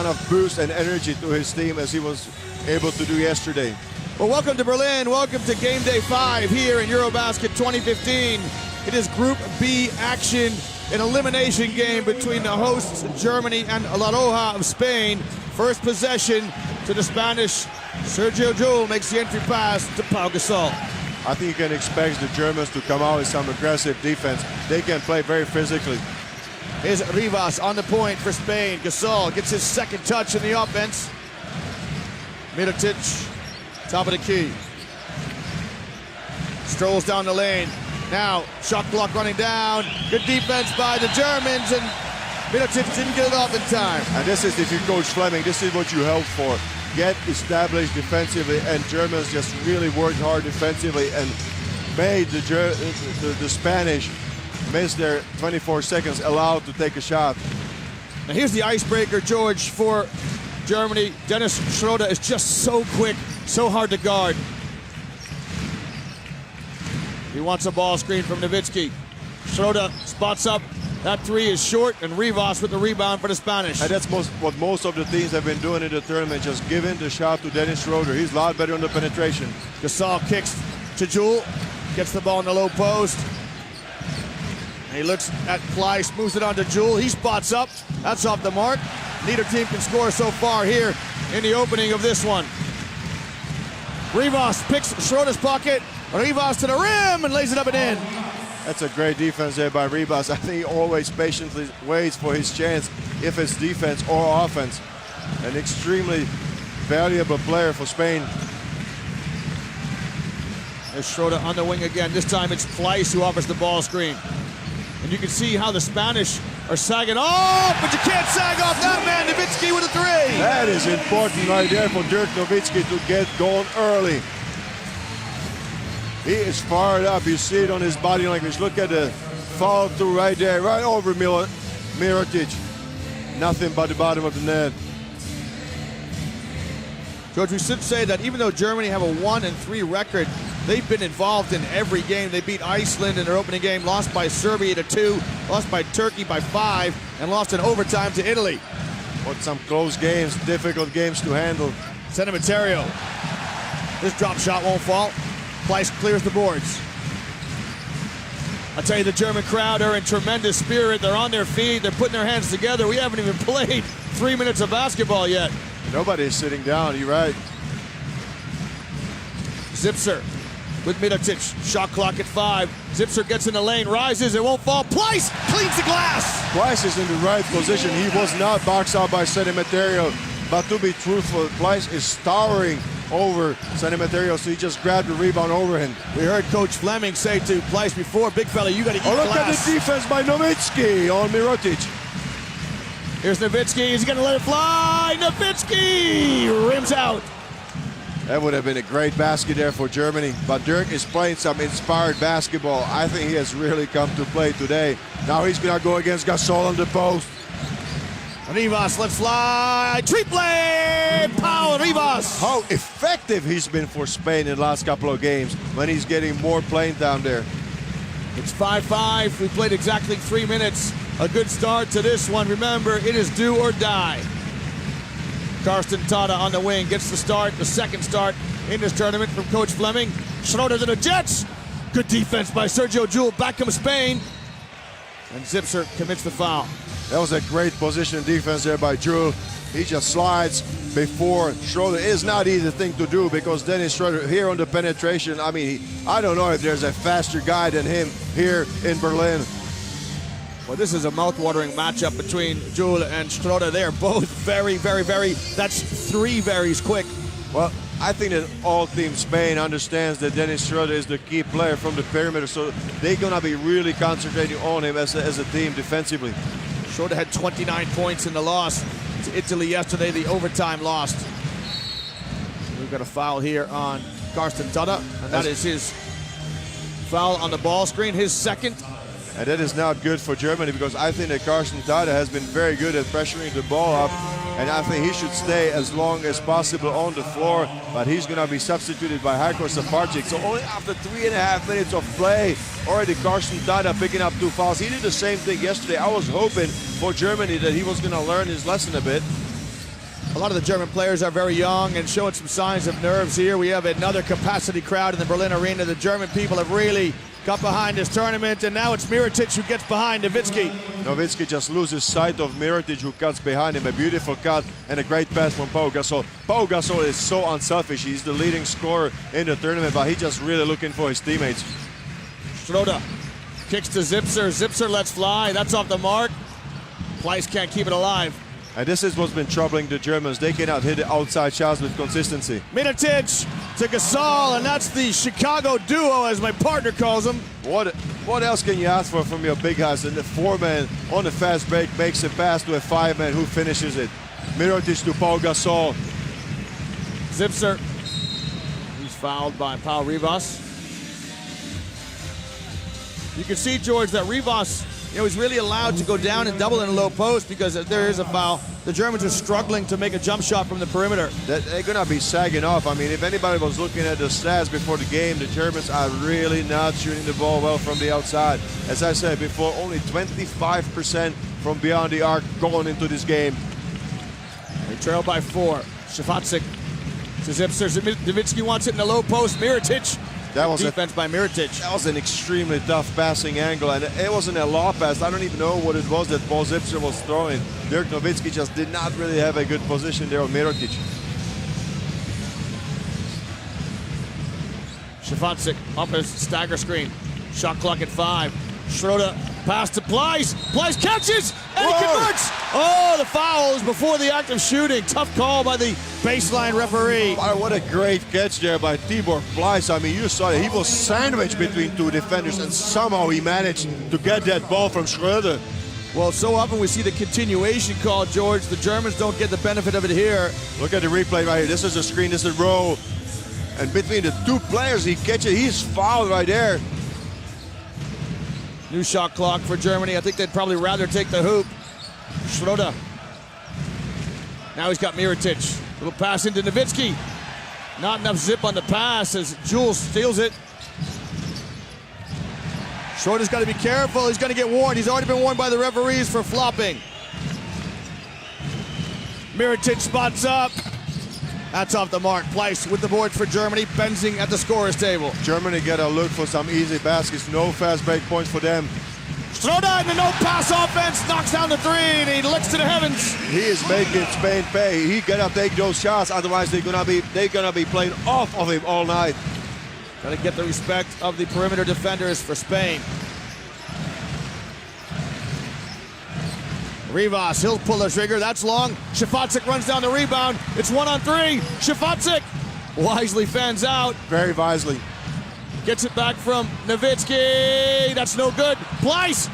of boost and energy to his team as he was able to do yesterday. Well, welcome to Berlin. Welcome to Game Day 5 here in Eurobasket 2015. It is Group B action, an elimination game between the hosts Germany and La Roja of Spain. First possession to the Spanish. Sergio Llull makes the entry pass to Pau Gasol. I think you can expect the Germans to come out with some aggressive defense. They can play very physically. Here's Rivas on the point for Spain. Gasol gets his second touch in the offense. Mirotic, top of the key. Strolls down the lane. Now, shot clock running down. Good defense by the Germans, and Mirotic didn't get it off in time. And this is, if you coach Fleming, this is what you hope for. Get established defensively, and Germans just really worked hard defensively and made the Spanish miss their 24 seconds allowed to take a shot. Now here's the icebreaker, George, for Germany. Dennis Schroeder is just so quick, so hard to guard. He wants a ball screen from Nowitzki. Schroeder spots up. That three is short, and Rivas with the rebound for the Spanish. And that's what most of the teams have been doing in the tournament, just giving the shot to Dennis Schroeder. He's a lot better on the penetration. Gasol kicks to Llull, gets the ball in the low post. And he looks at Pleiss, moves it on to Llull. He spots up. That's off the mark. Neither team can score so far here in the opening of this one. Rivas picks Schroeder's pocket. Rivas to the rim and lays it up and in. That's a great defense there by Rivas. I think he always patiently waits for his chance, if it's defense or offense. An extremely valuable player for Spain. There's Schroeder on the wing again. This time it's Pleiss who offers the ball screen. And you can see how the Spanish are sagging off, but you can't sag off that man. Nowitzki with a three. That is important right there for Dirk Nowitzki to get going early. He is fired up. You see it on his body language. Look at the follow through right there, right over Mirotic. Nothing but the bottom of the net. George, we should say that even though Germany have a 1-3 record, they've been involved in every game. They beat Iceland in their opening game, lost by Serbia to 2, lost by Turkey by 5, and lost in overtime to Italy. But some close games, difficult games to handle. Senemeterio. This drop shot won't fall. Pleiss clears the boards. I tell you, the German crowd are in tremendous spirit. They're on their feet. They're putting their hands together. We haven't even played 3 minutes of basketball yet. Nobody's sitting down, you're right. Zipser with Mirotic. Shot clock at 5. Zipser gets in the lane, rises, it won't fall. Pleiss cleans the glass. Pleiss is in the right position. He was not boxed out by Senemeterio. But to be truthful, Pleiss is towering over Senemeterio, so he just grabbed the rebound over him. We heard Coach Fleming say to Pleiss before, big fella, you got to eat look glass. at the defense by Nowitzki on Mirotic. Here's Nowitzki. Is he going to let it fly? Nowitzki rims out. That would have been a great basket there for Germany. But Dirk is playing some inspired basketball. I think he has really come to play today. Now he's going to go against Gasol on the post. Rivas, let's fly. Triple! Pau Rivas. How effective he's been for Spain in the last couple of games when he's getting more playing down there. It's 5-5. We played exactly 3 minutes. A good start to this one. Remember, it is do or die. Carsten Tada on the wing gets the start, the second start in this tournament from Coach Fleming. Schroeder to the Jets. Good defense by Sergio Llull. Back comes Spain. And Zipser commits the foul. That was a great position defense there by Llull. He just slides before Schroeder. Is not easy thing to do because Dennis Schroeder here on the penetration. I mean, I don't know if there's a faster guy than him here in Berlin. Well, this is a mouth-watering matchup between Llull and Schroeder. They are both very, that's 3 varies quick. Well, I think that all Team Spain understands that Dennis Schroeder is the key player from the perimeter, so they're going to be really concentrating on him as a team defensively. Schroeder had 29 points in the loss to Italy yesterday, the overtime loss. We've got a foul here on Carsten Tada, and that is his foul on the ball screen, his second. And that is not good for Germany because I think that Carsten Tada has been very good at pressuring the ball up, and I think he should stay as long as possible on the floor, but he's going to be substituted by Hajko Safarčić. So only after 3.5 minutes of play, already Carsten Tada picking up 2 fouls. He did the same thing yesterday. I was hoping for Germany that he was going to learn his lesson a bit. A lot of the German players are very young and showing some signs of nerves here. We have another capacity crowd in the Berlin Arena. The German people have really got behind this tournament, and now it's Mirotic who gets behind Nowitzki. Nowitzki just loses sight of Mirotic, who cuts behind him. A beautiful cut and a great pass from Pau Gasol. Pau Gasol is so unselfish. He's the leading scorer in the tournament, but he's just really looking for his teammates. Schroeder kicks to Zipser. Zipser lets fly. That's off the mark. Pleiss can't keep it alive. And this is what's been troubling the Germans. They cannot hit the outside shots with consistency. Mirotic to Gasol, and that's the Chicago duo, as my partner calls them. What else can you ask for from your big guys? And the 4-man on the fast break makes a pass to a 5-man who finishes it. Mirotic to Pau Gasol. Zipser, he's fouled by Pau Rivas. You can see, George, that Rivas, he's really allowed to go down and double in a low post because if there is a foul, the Germans are struggling to make a jump shot from the perimeter. They're going to be sagging off. I mean, if anybody was looking at the stats before the game, the Germans are really not shooting the ball well from the outside. As I said before, only 25% from beyond the arc going into this game. They trail by 4. Shafacic to Zipser. Nowitzki wants it in the low post. Mirotic. That was defense by Mirotic. That was an extremely tough passing angle, and it wasn't a law pass. I don't even know what it was that Paul Zipser was throwing. Dirk Nowitzki just did not really have a good position there on Mirotic. Shafacic up his stagger screen. Shot clock at 5. Schroeder pass to Pleiss. Pleiss catches and he converts. Oh, the foul is before the act of shooting. Tough call by the baseline referee. Wow, what a great catch there by Tibor Pleiss. I mean, you saw it. He was sandwiched between two defenders, and somehow he managed to get that ball from Schroeder. Well, so often we see the continuation call, George. The Germans don't get the benefit of it here. Look at the replay right here. This is a screen, this is a roll. And between the two players, he catches it. He's fouled right there. New shot clock for Germany. I think they'd probably rather take the hoop. Schroeder. Now he's got Mirotic. Little pass into Nowitzki. Not enough zip on the pass as Jules steals it. Schroeder's got to be careful. He's going to get warned. He's already been warned by the referees for flopping. Mirotic spots up. That's off the mark. Pleiss with the boards for Germany. Benzing at the scorer's table. Germany got to look for some easy baskets. No fast break points for them. Schroeder in the no-pass offense. Knocks down the 3 and he looks to the heavens. He is making Spain pay. He got to take those shots. Otherwise, they're gonna be playing off of him all night. Got to get the respect of the perimeter defenders for Spain. Rivas, he'll pull the trigger. That's long. Shafacic runs down the rebound. It's 1-on-3. Shafacic wisely fans out. Very wisely. Gets it back from Nowitzki. That's no good. Pleiss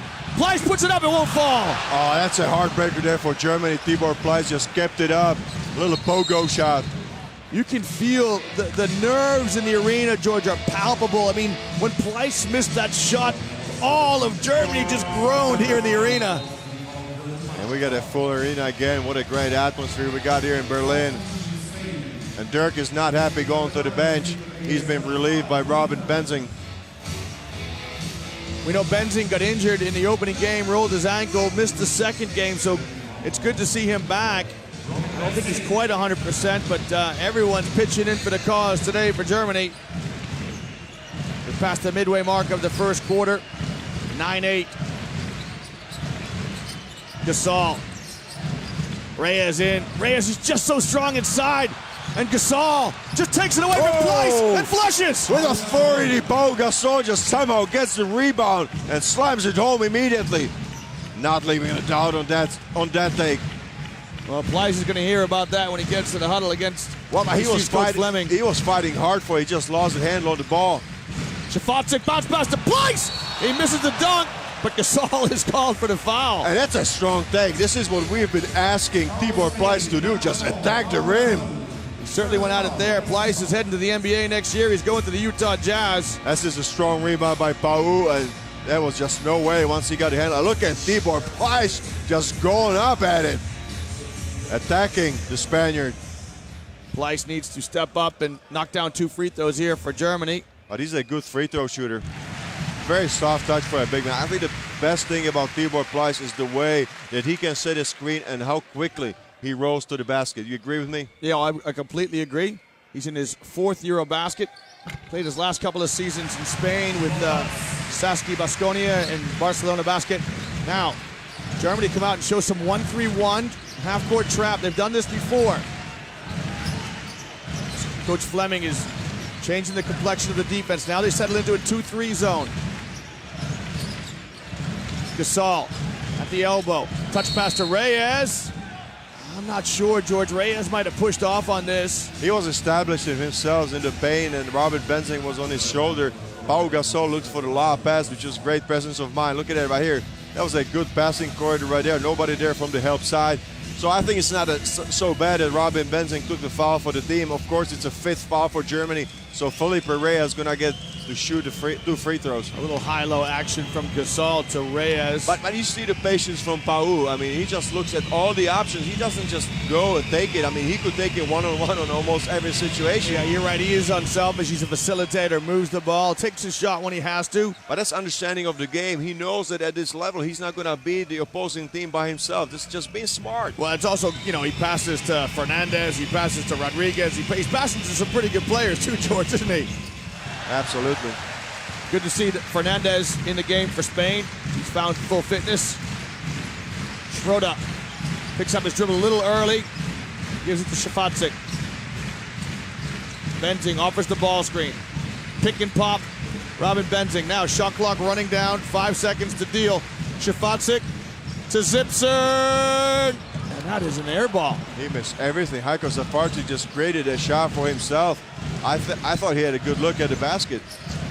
puts it up. It won't fall. Oh, that's a heartbreaker there for Germany. Tibor Pleiss just kept it up. A little pogo shot. You can feel the nerves in the arena, George, are palpable. I mean, when Pleiss missed that shot, all of Germany just groaned here in the arena. And we got a full arena again. What a great atmosphere we got here in Berlin. And Dirk is not happy going to the bench. He's been relieved by Robin Benzing. We know Benzing got injured in the opening game, rolled his ankle, missed the second game, so it's good to see him back. I don't think he's quite 100%, but everyone's pitching in for the cause today for Germany. We're past the midway mark of the first quarter, 9-8. Gasol. Reyes in. Reyes is just so strong inside. And Gasol just takes it away from Pleiss and flushes. With authority, Pau Gasol just somehow gets the rebound and slams it home immediately. Not leaving a doubt on that take. Well, Pleiss is going to hear about that when he gets to the huddle against he was fighting hard for it. He just lost the handle on the ball. Shafacic bounce pass to Pleiss. He misses the dunk. But Gasol is called for the foul. And that's a strong take. This is what we've been asking Tibor Pleiss to do, just attack the rim. He certainly went at it there. Pleiss is heading to the NBA next year. He's going to the Utah Jazz. That's just a strong rebound by Pau, and there was just no way once he got the handle. Look at Tibor Pleiss just going up at it, attacking the Spaniard. Pleiss needs to step up and knock down 2 free throws here for Germany. But he's a good free throw shooter. Very soft touch for a big man. I think the best thing about Tibor Pleiss is the way that he can set a screen and how quickly he rose to the basket. You agree with me? Yeah, I completely agree. He's in his 4th Eurobasket. Played his last couple of seasons in Spain with Saski Baskonia and Barcelona Basket. Now, Germany come out and show some 1-3-1 half-court trap. They've done this before. Coach Fleming is changing the complexion of the defense. Now they settle into a 2-3 zone. Gasol at the elbow. Touch pass to Reyes. I'm not sure. George Reyes might have pushed off on this. He was establishing himself in the paint, and Robert Benzing was on his shoulder. Pau Gasol looked for the lob pass, which was great presence of mind. Look at that right here. That was a good passing corridor right there. Nobody there from the help side. So I think it's not so bad that Robin Benzing took the foul for the team. Of course, it's a 5th foul for Germany. So Felipe Reyes is going to get to shoot the 2 free throws. A little high-low action from Gasol to Reyes. But you see the patience from Pau. I mean, he just looks at all the options. He doesn't just go and take it. I mean, he could take it one-on-one on almost every situation. Yeah, you're right. He is unselfish. He's a facilitator, moves the ball, takes his shot when he has to. But that's understanding of the game. He knows that at this level, he's not going to beat the opposing team by himself. This is just being smart. Well, it's also, you know, he passes to Fernandez, he passes to Rodriguez, he's passing to some pretty good players too, George, isn't he? Absolutely. Good to see that Fernandez in the game for Spain. He's found full fitness. Schroeder picks up his dribble a little early. Gives it to Shafatzik. Benzing offers the ball screen. Pick and pop. Robin Benzing. Now shot clock running down. 5 seconds to deal. Shafatzik to Zipser. And that is an air ball. He missed everything. Heiko Safarczyk just created a shot for himself. I thought he had a good look at the basket.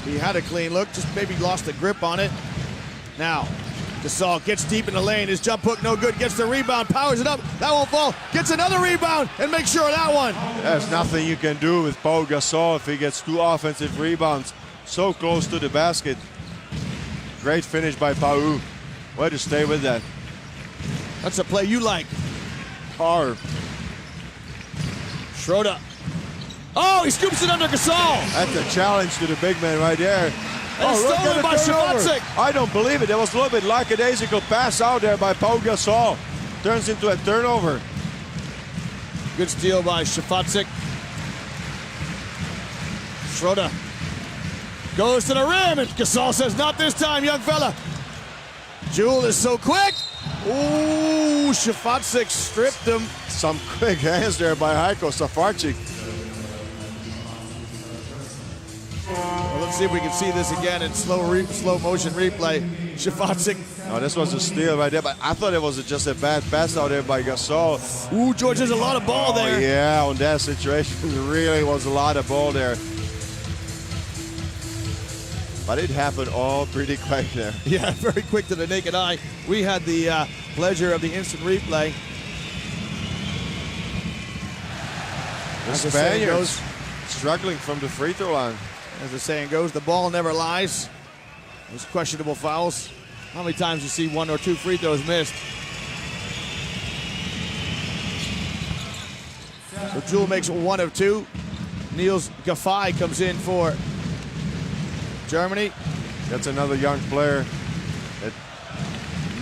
He had a clean look, just maybe lost the grip on it. Now, Gasol gets deep in the lane. His jump hook no good. Gets the rebound, powers it up. That won't fall. Gets another rebound and makes sure of that one. There's nothing you can do with Pau Gasol if he gets 2 offensive rebounds so close to the basket. Great finish by Pau. Way to stay with that. That's a play you like. Hard. Schroeder. Oh, he scoops it under Gasol. That's a challenge to the big man right there. And stolen by Shafatzik. I don't believe it. There was a little bit lackadaisical pass out there by Pau Gasol. Turns into a turnover. Good steal by Shafatzik. Schroeder goes to the rim, and Gasol says, not this time, young fella. Jewel is so quick. Ooh, Shafatzik stripped him. Some quick hands there by Heiko Safarczyk. Well, let's see if we can see this again in slow motion replay. Shafatzik. Oh, this was a steal right there, but I thought it was just a bad pass out there by Gasol. Ooh, George, there's a lot of ball there. Yeah, on that situation, there really was a lot of ball there. But it happened all pretty quick there. Yeah, very quick to the naked eye. We had the pleasure of the instant replay. The Spaniards struggling from the free throw line. As the saying goes, the ball never lies. Those questionable fouls. How many times you see 1 or 2 free throws missed? So Jewel makes 1 of 2. Niels Gaffay comes in for Germany. That's another young player that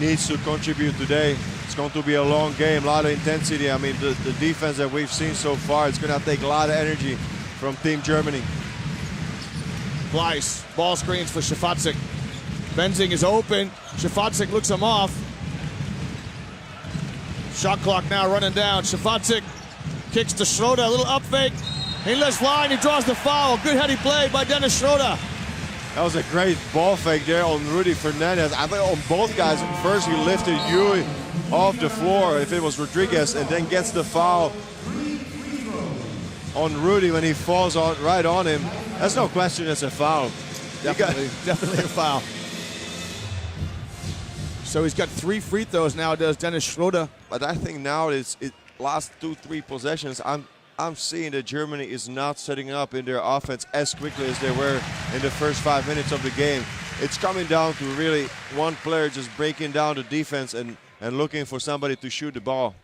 needs to contribute today. It's going to be a long game, a lot of intensity. I mean, the defense that we've seen so far, it's going to take a lot of energy from Team Germany. Pleiss, ball screens for Shafatzik. Benzing is open. Shafatzik looks him off. Shot clock now running down. Shafatzik kicks to Schroeder, a little up fake. He lets fly and he draws the foul. Good heady play by Dennis Schroeder. That was a great ball fake there on Rudy Fernandez. I think on both guys. First he lifted Yui off the floor, if it was Rodriguez, and then gets the foul on Rudy when he falls right on him. That's no question, it's a foul. Definitely a foul. So he's got 3 free throws now, does Dennis Schroeder. But I think now it's last 2-3 possessions, I'm seeing that Germany is not setting up in their offense as quickly as they were in the first 5 minutes of the game. It's coming down to really one player just breaking down the defense and looking for somebody to shoot the ball.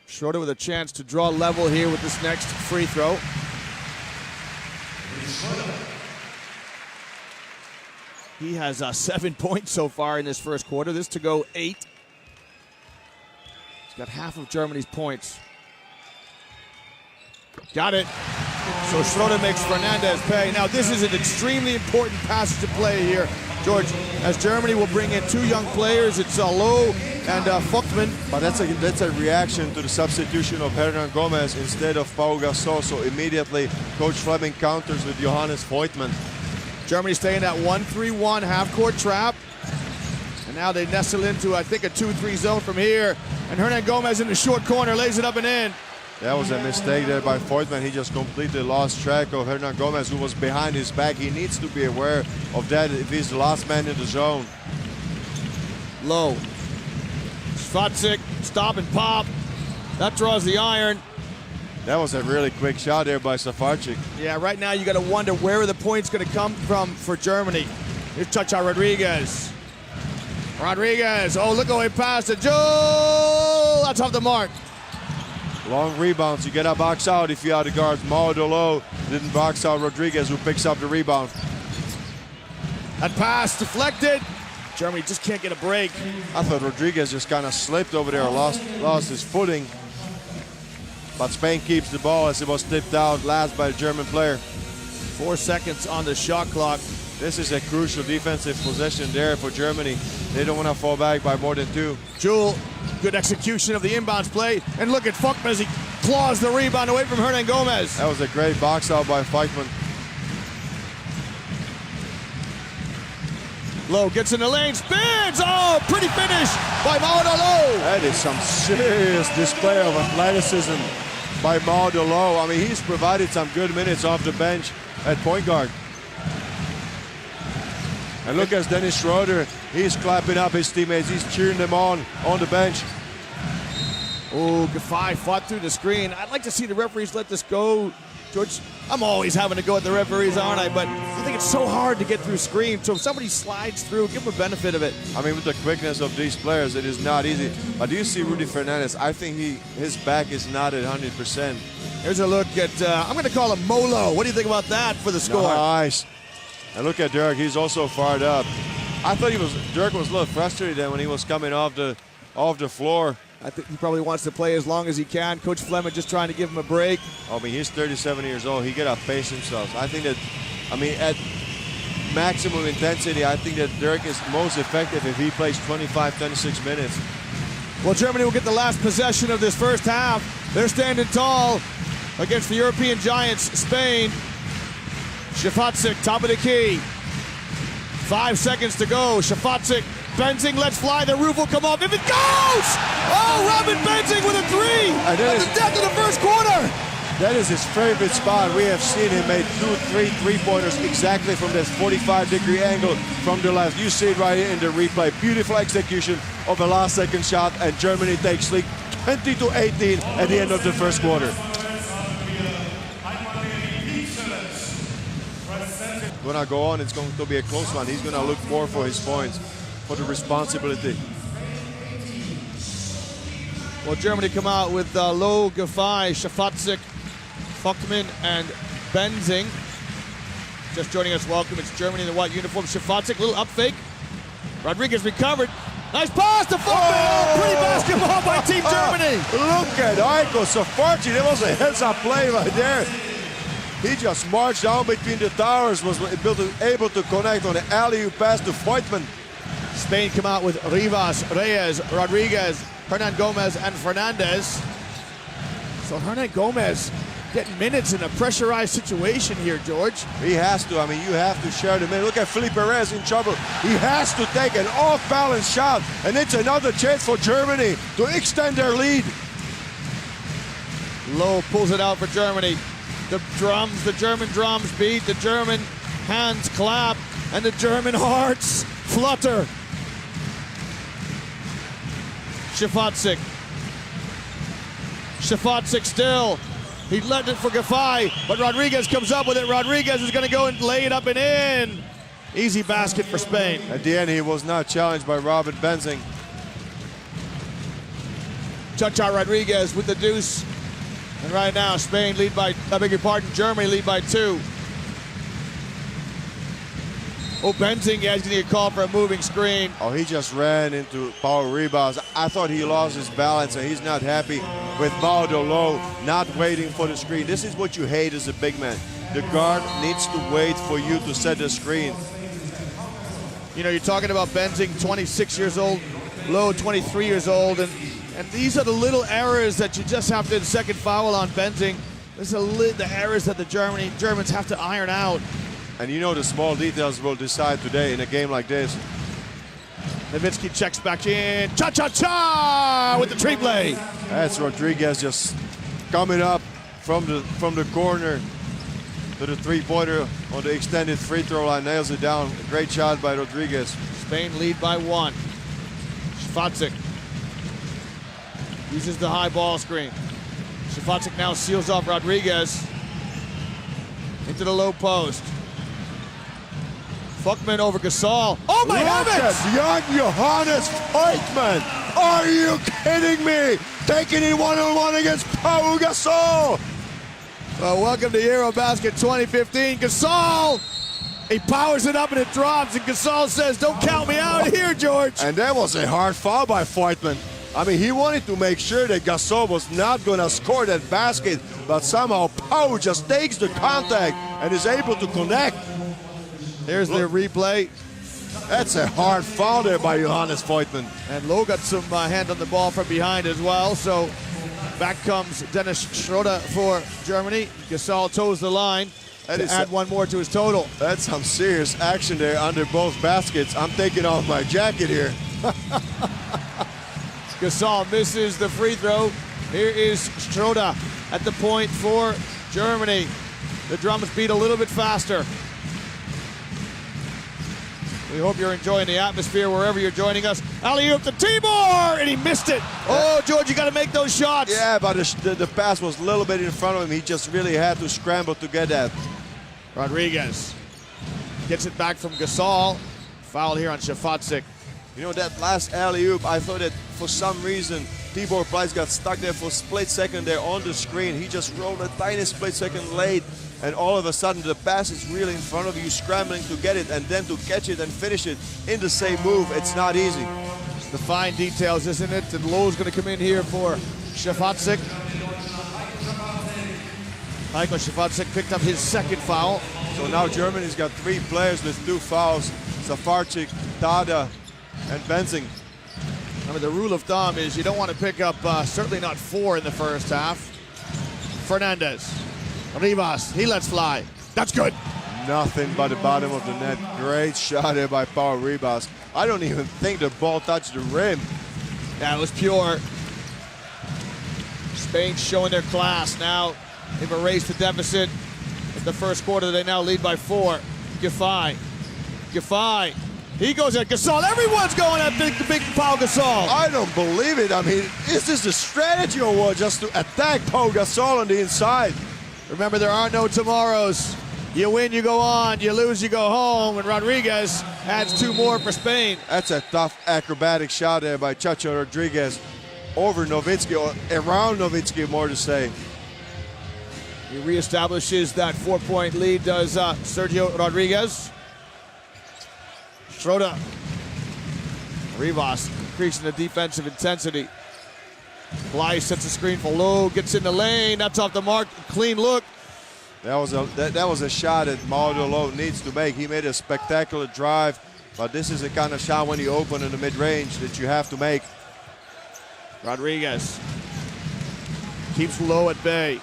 Schroeder with a chance to draw level here with this next free throw. He has 7 points so far in this first quarter. This to go 8. got half of Germany's points. Got it. So Schroeder makes Fernandez pay. Now this is an extremely important passage to play here, George, as Germany will bring in two young players. It's Loh and Vogtmann. But that's a reaction to the substitution of Hernan Gomez instead of Pau Gasol. So immediately Coach Fleming counters with Johannes Voigtmann. Germany staying at 1-3-1 half-court trap. And now they nestle into, I think, a 2-3 zone from here. And Hernan Gomez in the short corner lays it up and in. That was a mistake there by Voigtmann. He just completely lost track of Hernan Gomez, who was behind his back. He needs to be aware of that if he's the last man in the zone. Low. Švacek, stop and pop. That draws the iron. That was a really quick shot there by Safarczyk. Yeah, right now you got to wonder where are the points going to come from for Germany. Here's Chacha Rodriguez. Rodriguez, oh, look how he passed it. Joe, that's off the mark. Long rebounds, you gotta box out if you are the guards. Maodo Loh didn't box out Rodriguez, who picks up the rebound. That pass deflected. Germany just can't get a break. I thought Rodriguez just kind of slipped over there, lost his footing. But Spain keeps the ball as it was tipped out last by the German player. 4 seconds on the shot clock. This is a crucial defensive possession there for Germany. They don't want to fall back by more than 2. Jewel, good execution of the inbounds play. And look at Vogtmann as he claws the rebound away from Hernan Gomez. That was a great box out by Voigtmann. Loh gets in the lane, spins! Oh, pretty finish by Maodo Loh. That is some serious display of athleticism by Maodo Loh. I mean, he's provided some good minutes off the bench at point guard. And look at Dennis Schroeder. He's clapping up his teammates. He's cheering them on the bench. Oh, Giffey fought through the screen. I'd like to see the referees let this go. George, I'm always having to go at the referees, aren't I? But I think it's so hard to get through screens. So if somebody slides through, give them a benefit of it. I mean, with the quickness of these players, it is not easy. But do you see Rudy Fernandez? I think his back is not at 100%. Here's a look at, I'm going to call him Molo. What do you think about that for the score? Nice. And look at Dirk. He's also fired up. I thought Dirk was a little frustrated then when he was coming off the floor. I think he probably wants to play as long as he can. Coach Fleming just trying to give him a break. I mean, he's 37 years old. He got to pace himself. I think that, I mean, at maximum intensity, I think that Dirk is most effective if he plays 25, 26 minutes. Well, Germany will get the last possession of this first half. They're standing tall against the European giants, Spain. Švacek, top of the key. 5 seconds to go. Švacek, Benzing lets fly. The roof will come off. If it goes! Oh, Robin Benzing with a 3 at the death of the first quarter. That is his favorite spot. We have seen him make 2-3 three-pointers exactly from this 45-degree angle from the left. You see it right here in the replay. Beautiful execution of a last-second shot, and Germany takes lead 20-18 at the end of the first quarter. Gonna go on, it's going to be a close one. He's gonna look more for his points, for the responsibility. Well, Germany come out with Loh, Giffey, Švacek, Vogtmann, and Benzing. Just joining us, welcome. It's Germany in the white uniform. Švacek, little up fake. Rodriguez recovered. Nice pass to Vogtmann. Oh, pretty basketball by Team Germany. Look at Aiko Safarczyk. That was a heads-up play right there. He just marched down between the towers, was able to connect on the alley-oop pass to Voigtmann. Spain come out with Rivas, Reyes, Rodriguez, Hernan Gomez, and Fernandez. So Hernan Gomez getting minutes in a pressurized situation here, George. He has to. I mean, you have to share the minute. Look at Felipe Perez in trouble. He has to take an off-balance shot, and it's another chance for Germany to extend their lead. Loh pulls it out for Germany. The German drums beat, the German hands clap, and the German hearts flutter. Švacek. Švacek still. He let it for Giffey, but Rodriguez comes up with it. Rodriguez is going to go and lay it up and in. Easy basket for Spain. At the end, he was not challenged by Robin Benzing. Chacha Rodriguez with the deuce. And right now, Spain lead by, Germany lead by 2. Oh, Benzing, yeah, he's going to get called for a moving screen. Oh, he just ran into Paul Ribas. I thought he lost his balance, and he's not happy with Mauro Low not waiting for the screen. This is what you hate as a big man. The guard needs to wait for you to set the screen. You know, you're talking about Benzing, 26 years old, Low, 23 years old, and these are the little errors that you just have to, the second foul on Benzing. These are the errors that the Germans have to iron out. And you know the small details will decide today in a game like this. Nowitzki checks back in. Cha-cha-cha with the triple. That's Rodriguez just coming up from the corner to the three-pointer on the extended free throw line. Nails it down. A great shot by Rodriguez. Spain lead by 1. Šefacic uses the high ball screen. Šefacic now seals off Rodriguez into the low post. Fuckman over Gasol. Oh my heavens! Young Johannes Voigtmann! Are you kidding me? Taking it one-on-one against Pau Gasol! Well, welcome to Eurobasket 2015. Gasol! He powers it up and it drops, and Gasol says, "Don't count me out here, George." And that was a hard foul by Voigtmann. I mean, he wanted to make sure that Gasol was not going to score that basket, but somehow Pau just takes the contact and is able to connect. Here's the replay. That's a hard foul there by Johannes Voigtmann. And Lowe got some hand on the ball from behind as well. So back comes Dennis Schroeder for Germany. Gasol toes the line to add one more to his total. That's some serious action there under both baskets. I'm taking off my jacket here. Gasol misses the free throw. Here is Schroeder at the point for Germany. The drums beat a little bit faster. We hope you're enjoying the atmosphere wherever you're joining us. Alley-oop to Tibor, and he missed it. Oh, George, you got to make those shots. Yeah, but the pass was a little bit in front of him. He just really had to scramble to get that. Rodriguez gets it back from Gasol. Foul here on Šefacic. You know, that last alley-oop, I thought that for some reason Tibor Pleiss got stuck there for a split second there on the screen. He just rolled a tiny split second late, and all of a sudden the pass is really in front of you, scrambling to get it, and then to catch it and finish it in the same move. It's not easy. It's the fine details, isn't it? And Lowe's going to come in here for Šefacic. Michael Šefacic picked up his second foul. So now Germany's got 3 players with 2 fouls. Safarczyk, Tada, and Benzing. I mean, the rule of thumb is you don't want to pick up, certainly not 4 in the first half. Fernandez, Rivas, he lets fly. That's good. Nothing but the bottom of the net. Great shot there by Paul Ribas. I don't even think the ball touched the rim. Yeah, it was pure. Spain showing their class now. They've erased the deficit. In the first quarter, they now lead by 4. Giffey. He goes at Gasol. Everyone's going at big Pau Gasol. I don't believe it. I mean, is this a strategy or what? Just to attack Pau Gasol on the inside? Remember, there are no tomorrows. You win, you go on. You lose, you go home. And Rodriguez adds 2 more for Spain. That's a tough acrobatic shot there by Chacho Rodriguez over Nowitzki, or around Nowitzki, more to say. He reestablishes that 4-point lead, does Sergio Rodriguez. Schroeder. Rivas increasing the defensive intensity. Bly sets a screen for Lowe, gets in the lane. That's off the mark. Clean look. That was a shot that Mauro Lowe needs to make. He made a spectacular drive, but this is the kind of shot when you open in the mid-range that you have to make. Rodriguez keeps Lowe at bay.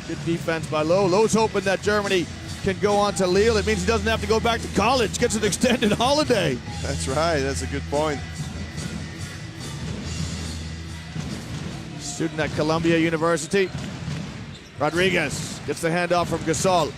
Good defense by Lowe. Lowe's hoping that Germany can go on to Lille. It means he doesn't have to go back to college. Gets an extended holiday. That's right. That's a good point. Student at Columbia University. Rodriguez gets the handoff from Gasol.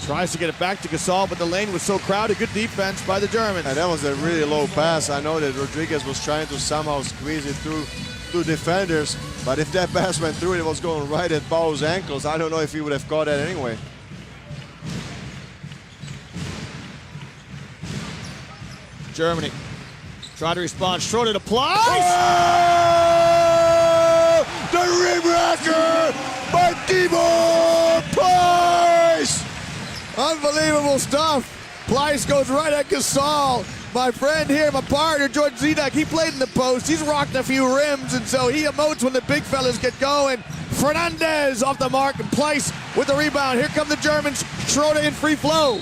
Tries to get it back to Gasol, but the lane was so crowded. Good defense by the Germans. And that was a really low pass. I know that Rodriguez was trying to somehow squeeze it through 2 defenders, but if that pass went through, it was going right at Pau's ankles. I don't know if he would have caught that anyway. Germany try to respond. Schroeder applies. Oh! The rim wrecker by Tibor Pleiss. Unbelievable stuff. Pleiss goes right at Gasol. My friend here, my partner, George Zidek, he played in the post. He's rocked a few rims, and so he emotes when the big fellas get going. Fernandez off the mark, and Pleiss with the rebound. Here come the Germans. Schroeder in free flow.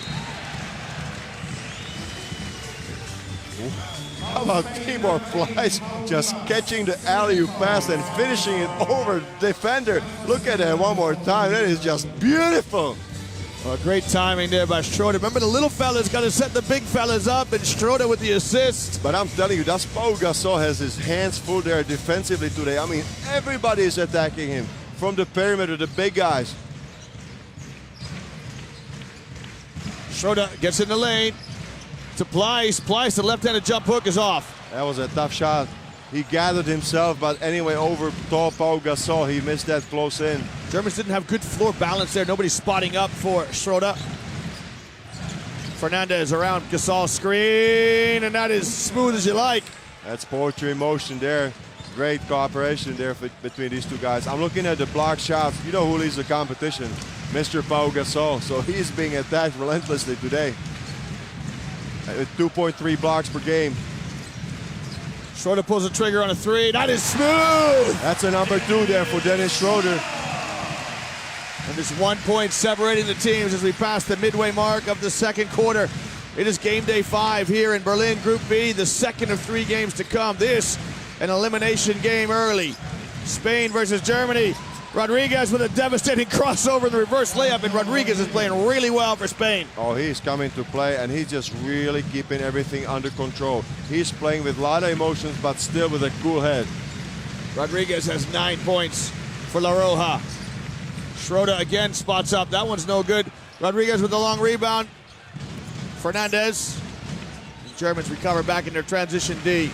How about Tibor Pleiss just catching the alley-oop pass and finishing it over the defender? Look at that one more time. That is just beautiful. Well, great timing there by Schroeder. Remember, the little fella's got to set the big fellas up, and Schroeder with the assist. But I'm telling you, that's Pau Gasol has his hands full there defensively today. I mean, everybody is attacking him from the perimeter, the big guys. Schroeder gets in the lane to Pleiss. Pleiss, the left-handed jump hook is off. That was a tough shot. He gathered himself, but anyway, over tall Pau Gasol, he missed that close in. Germans didn't have good floor balance there. Nobody's spotting up for Schroeder. Fernandez around Gasol screen, and that is smooth as you like. That's poetry in motion there. Great cooperation there between these two guys. I'm looking at the block shots. You know who leads the competition? Mr. Pau Gasol. So he's being attacked relentlessly today. 2.3 blocks per game. Schroeder pulls the trigger on a three. That is smooth! That's a number 2 there for Dennis Schroeder. And there's 1 point separating the teams as we pass the midway mark of the second quarter. It is game day 5 here in Berlin, Group B, the second of 3 games to come. This, an elimination game early. Spain versus Germany. Rodriguez with a devastating crossover in the reverse layup, and Rodriguez is playing really well for Spain. Oh, he's coming to play, and he's just really keeping everything under control. He's playing with a lot of emotions, but still with a cool head. Rodriguez has 9 points for La Roja. Schroeder again spots up. That one's no good. Rodriguez with the long rebound. Fernandez. The Germans recover back in their transition D.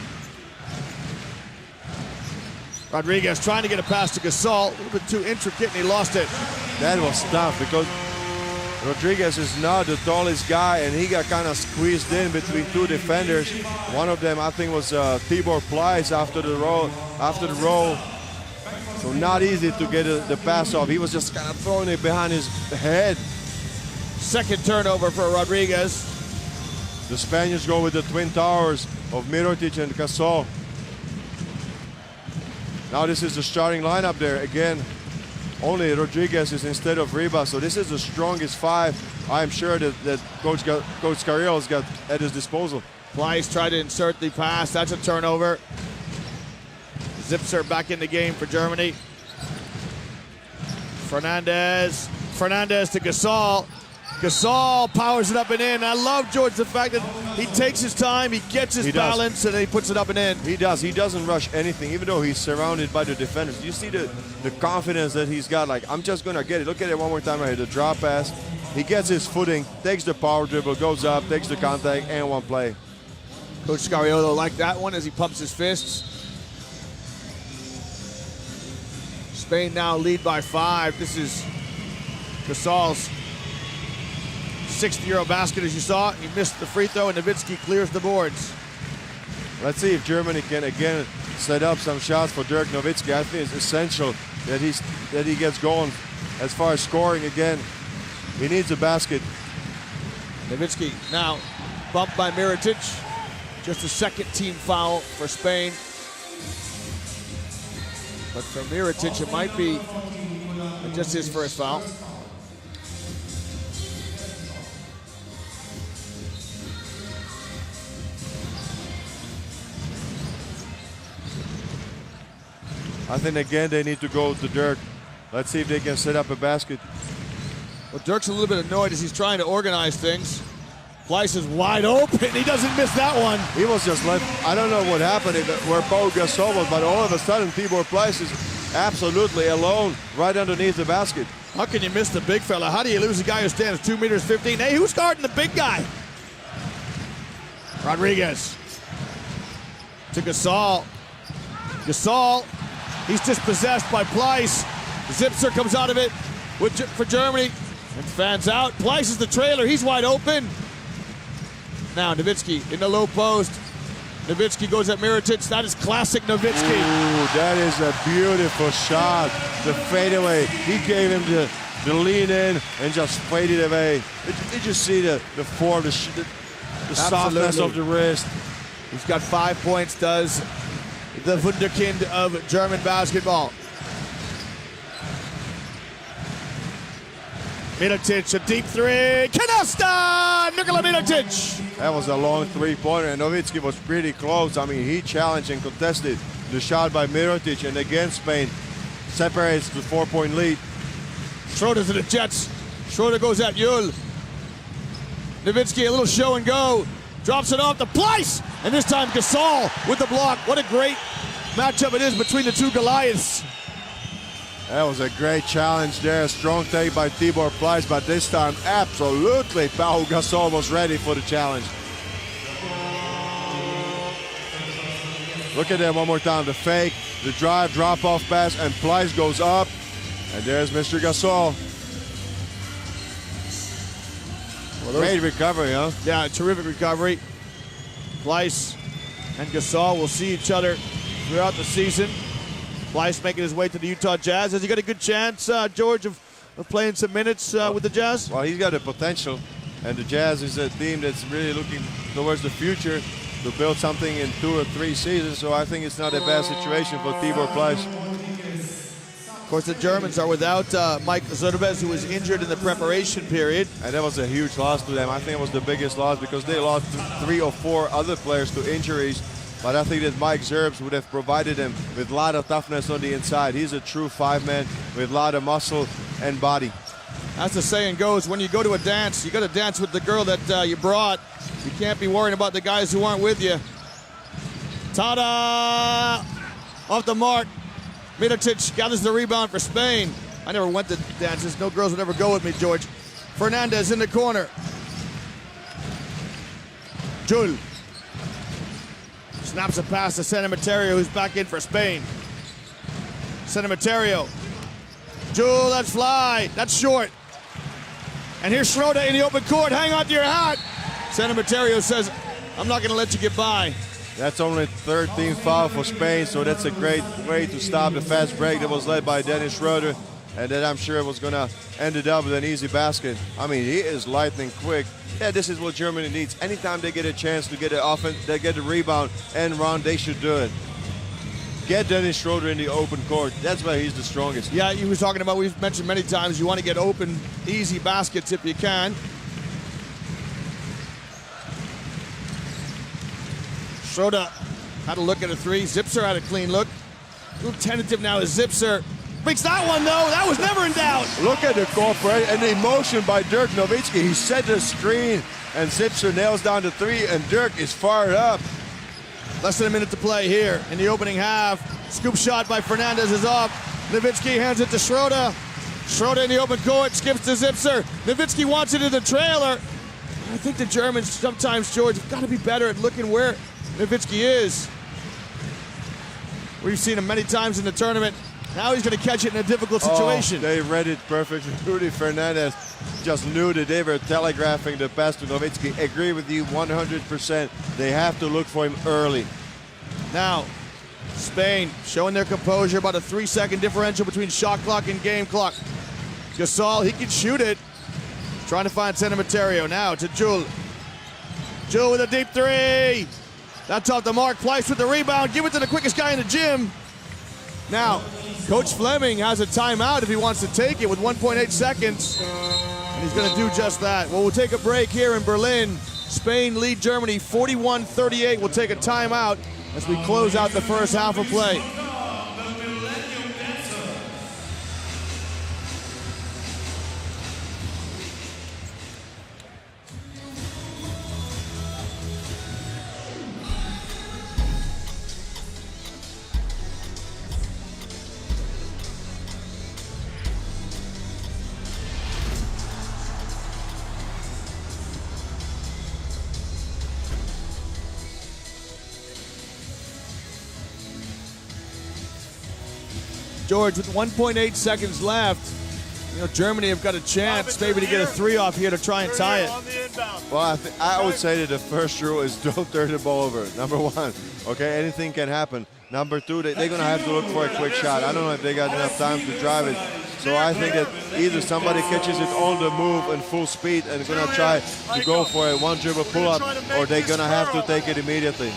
Rodriguez trying to get a pass to Gasol. A little bit too intricate, and he lost it. That was tough because Rodriguez is not the tallest guy, and he got kind of squeezed in between 2 defenders. One of them, I think, was Tibor Pleiss after the roll. So not easy to get the pass off. He was just kind of throwing it behind his head. Second turnover for Rodriguez. The Spaniards go with the twin towers of Mirotic and Gasol. Now this is the starting lineup there. Again, only Rodriguez is instead of Ribas. So this is the strongest 5 I'm sure that Coach Carrillo's got at his disposal. Pleiss tried to insert the pass. That's a turnover. Zipser back in the game for Germany. Fernandez to Gasol. Gasol powers it up and in. I love, George, the fact that he takes his time, he gets his balance, and then he puts it up and in. He does. He doesn't rush anything, even though he's surrounded by the defenders. You see the confidence that he's got. Like, I'm just going to get it. Look at it one more time right here. The drop pass. He gets his footing, takes the power dribble, goes up, takes the contact, and one play. Coach Scariolo liked that one as he pumps his fists. Spain now lead by 5. This is Gasol's 6th Euro basket, as you saw. He missed the free throw, and Nowitzki clears the boards. Let's see if Germany can again set up some shots for Dirk Nowitzki. I think it's essential that he gets going as far as scoring again. He needs a basket. Nowitzki now bumped by Mirotic. Just a second team foul for Spain. But for Mirotic, it might be just his first foul. I think again they need to go to Dirk. Let's see if they can set up a basket. Well, Dirk's a little bit annoyed as he's trying to organize things. Pleiss is wide open. He doesn't miss that one. He was just left. I don't know what happened where Pau Gasol was, but all of a sudden Tibor Pleiss is absolutely alone right underneath the basket. How can you miss the big fella? How do you lose a guy who stands 2 meters 15? Hey, who's guarding the big guy? Rodriguez to Gasol. Gasol, he's dispossessed by Pleiss. Zipser comes out of it for Germany and fans out. Pleiss is the trailer. He's wide open. Now Nowitzki in the low post. Nowitzki goes at Mirotic. That is classic Nowitzki. Ooh, that is a beautiful shot. The fadeaway. He gave him the lean in, and just faded away. Did you see the form, the softness of the wrist? He's got 5 points, does the wunderkind of German basketball. Miletic, a deep three. Canasta! Nikola Miletic! That was a long three-pointer, and Nowitzki was pretty close. I mean, he challenged and contested the shot by Mirotic, and again, Spain separates the 4-point lead. Schroeder to the Jets. Schroeder goes at Yul. Nowitzki, a little show and go. Drops it off to Pleiss, and this time Gasol with the block. What a great matchup it is between the two Goliaths. That was a great challenge there. Strong take by Tibor Pleiss, but this time absolutely Pau Gasol was ready for the challenge. Look at that one more time. The fake, the drive, drop-off pass, and Pleiss goes up. And there's Mr. Gasol. Well, great recovery, huh? Yeah, terrific recovery. Pleiss and Gasol will see each other throughout the season. Pleiss making his way to the Utah Jazz. Has he got a good chance, George, of playing some minutes with the Jazz? Well, he's got the potential, and the Jazz is a team that's really looking towards the future to build something in 2 or 3 seasons, so I think it's not a bad situation for Tibor Pleiss. Of course, the Germans are without Mike Zurbez, who was injured in the preparation period. And that was a huge loss to them. I think it was the biggest loss because they lost 3 or 4 other players to injuries. But I think that Mike Zerbs would have provided them with a lot of toughness on the inside. He's a true 5-man with a lot of muscle and body. As the saying goes, when you go to a dance, you got to dance with the girl that you brought. You can't be worrying about the guys who aren't with you. Ta-da! Off the mark. Miletic gathers the rebound for Spain. I never went to dances. No girls would ever go with me, George. Fernandez in the corner. Jul. Snaps a pass to Senamaterio, who's back in for Spain. Senamaterio. Jul, that's fly. That's short. And here's Schroeder in the open court. Hang on to your hat. Senamaterio says, I'm not going to let you get by. That's only 13th foul for Spain, so that's a great way to stop the fast break that was led by Dennis Schroeder, and that I'm sure was going to end it up with an easy basket. I mean, he is lightning quick. Yeah, this is what Germany needs. Anytime they get a chance to get an offense, they get a rebound and run, they should do it. Get Dennis Schroeder in the open court. That's where he's the strongest. Yeah, he was talking about, we've mentioned many times, you want to get open, easy baskets if you can. Schroeder had a look at a three. Zipser had a clean look. A little tentative now as Zipser makes that one, though. That was never in doubt. Look at the cooperation and the emotion by Dirk Nowitzki. He set the screen, and Zipser nails down the three, and Dirk is fired up. Less than a minute to play here in the opening half. Scoop shot by Fernandez is off. Nowitzki hands it to Schroeder. Schroeder in the open court, skips to Zipser. Nowitzki wants it in the trailer. I think the Germans sometimes, George, have got to be better at looking where Nowitzki is. We've seen him many times in the tournament. Now he's going to catch it in a difficult situation. Oh, they read it perfectly. Rudy Fernandez just knew that they were telegraphing the pass to Nowitzki. Agree with you 100%. They have to look for him early. Now, Spain showing their composure, about a 3-second differential between shot clock and game clock. Gasol, he can shoot it. Trying to find Senamaterio now to Jul. Jul with a deep three. That's off the mark. Pleiss with the rebound. Give it to the quickest guy in the gym. Now, Coach Fleming has a timeout if he wants to take it with 1.8 seconds. And he's going to do just that. Well, we'll take a break here in Berlin. Spain lead Germany 41-38. We'll take a timeout as we close out the first half of play. George, with 1.8 seconds left, you know, Germany have got a chance maybe to get a three off here to try and tie it. Well, I would say that the first rule is don't turn the ball over. Number one, okay, anything can happen. Number two, they're going to have to look for a quick shot. I don't know if they got enough time to drive it. So I think that either somebody catches it on the move and full speed and gonna try to go for a one dribble pull-up, or they're gonna have to take it immediately.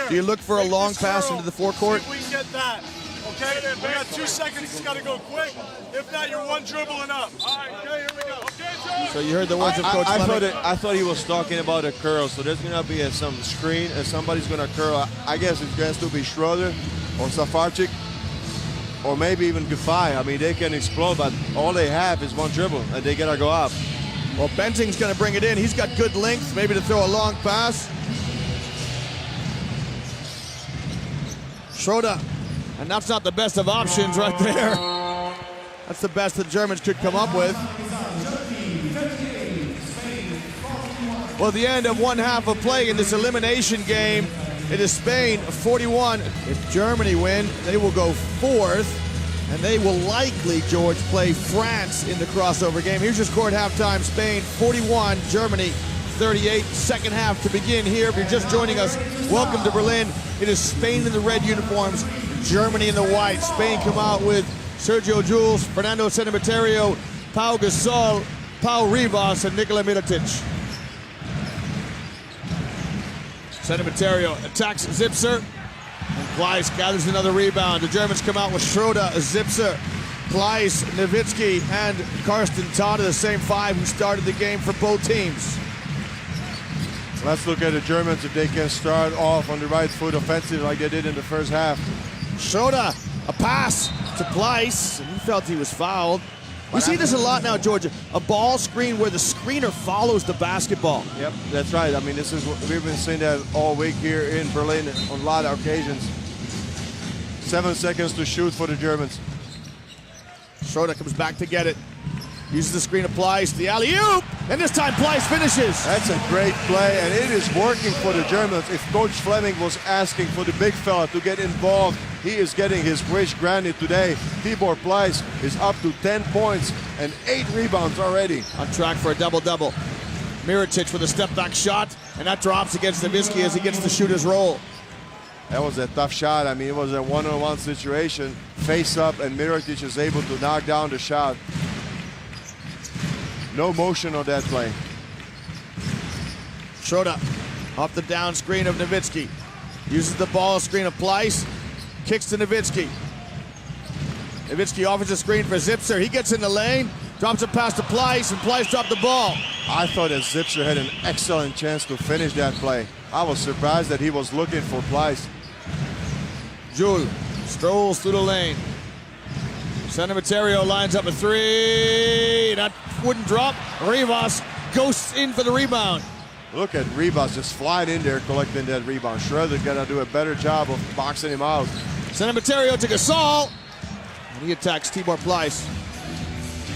Do you look for a long pass into the forecourt? See if we can get that. Okay, we got 2 seconds. It's got to go quick. If not, you're one dribble and up. All right, okay, here we go. Okay, Joe. So you heard the words of Coach Fleming. I thought he was talking about a curl. So there's gonna be some screen and somebody's gonna curl. I guess it's going to be Schroeder or Safarchik or maybe even Gafai. I mean, they can explode, but all they have is one dribble and they gotta go up. Well, Benting's going to bring it in. He's got good length, maybe to throw a long pass. Schroeder. And that's not the best of options right there. That's the best the Germans could come up with. Well, the end of one half of play in this elimination game, it is Spain 41. If Germany win, they will go fourth, and they will likely, George, play France in the crossover game. Here's your score at halftime. Spain 41, Germany 38. Second half to begin here. If you're just joining us, welcome to Berlin. It is Spain in the red uniforms, Germany in the white. Spain come out with Sergio Jules, Fernando Senemeterio, Pau Gasol, Pau Rivas, and Nikola Mirotic. Senemeterio attacks Zipser, and Pleiss gathers another rebound. The Germans come out with Schroeder, Zipser, Pleiss, Nowitzki, and Carsten Tada, the same five who started the game for both teams. Let's look at the Germans if they can start off on the right foot offensive like they did in the first half. Schroeder, a pass to Pleiss, and he felt he was fouled. We see this a lot now, Georgia. A ball screen where the screener follows the basketball. Yep, that's right. I mean, this is what we've been seeing that all week here in Berlin on a lot of occasions. 7 seconds to shoot for the Germans. Schroeder comes back to get it. Uses the screen of Pleiss, the alley-oop, and this time Pleiss finishes. That's a great play, and it is working for the Germans. If Coach Fleming was asking for the big fella to get involved, he is getting his wish granted today. Tibor Pleiss is up to 10 points and 8 rebounds already. On track for a double-double. Mirotic with a step-back shot, and that drops against Nowitzki as he gets the shooter's roll. That was a tough shot. I mean, it was a one-on-one situation, face up, and Mirotic is able to knock down the shot. No motion on that play. Schroeder off the down screen of Nowitzki. Uses the ball screen of Pleiss. Kicks to Nowitzki. Nowitzki offers a screen for Zipser. He gets in the lane, drops a pass to Pleiss, and Pleiss dropped the ball. I thought that Zipser had an excellent chance to finish that play. I was surprised that he was looking for Pleiss. Jules strolls through the lane. Senemeterio lines up a three. That wouldn't drop. Rivas ghosts in for the rebound. Look at Rivas just flying in there collecting that rebound. Schroeder got to do a better job of boxing him out. Senemeterio to Gasol. And he attacks Tibor Pleiss.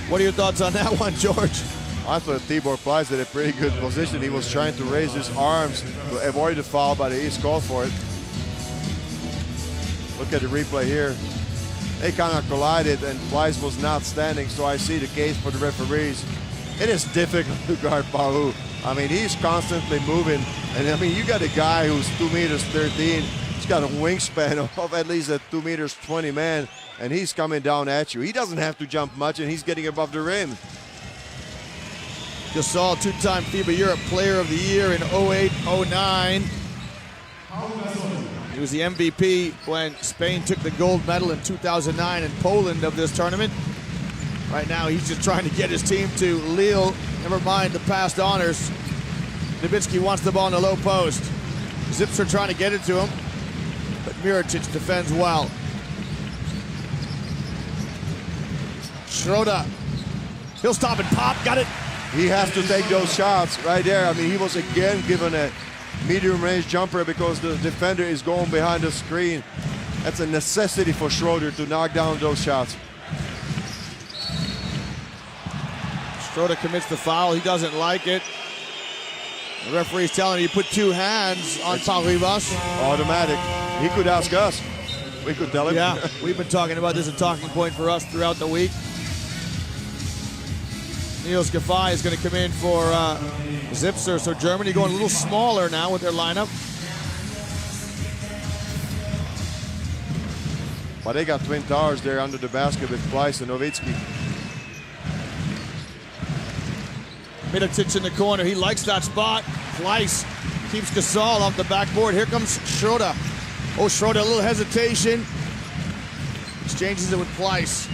What are your thoughts on that one, George? I thought Tibor Pleiss did a pretty good position. He was trying to raise his arms to avoid the foul, but he's called for it. Look at the replay here. They kind of collided and Pleiss was not standing, so I see the case for the referees. It is difficult to guard Pau. I mean, he's constantly moving, and I mean, you got a guy who's 2 meters 13. He's got a wingspan of at least a 2 meters 20 man, and he's coming down at you. He doesn't have to jump much, and he's getting above the rim. Gasol, two-time FIBA Europe Player of the Year in 08-09. He was the MVP when Spain took the gold medal in 2009 in Poland of this tournament. Right now, he's just trying to get his team to Lille. Never mind the past honors. Nowitzki wants the ball in the low post. Zipser trying to get it to him, but Mirotic defends well. Schroeder, he'll stop and pop, got it. He has to take those shots right there. I mean, he was again given a medium-range jumper because the defender is going behind the screen. That's a necessity for Schroeder to knock down those shots. Schroeder commits the foul. He doesn't like it. The referee's telling him you put 2 hands on Pau Rivas. Automatic. He could ask us. We could tell him. Yeah, we've been talking about this, a talking point for us throughout the week. Niels Gafai is going to come in for Zipser. So Germany going a little smaller now with their lineup. But they got twin towers there under the basket with Pleiss and Nowitzki. Mirotic in the corner. He likes that spot. Pleiss keeps Gasol off the backboard. Here comes Schroeder. Oh, Schroeder, a little hesitation. Exchanges it with Pleiss.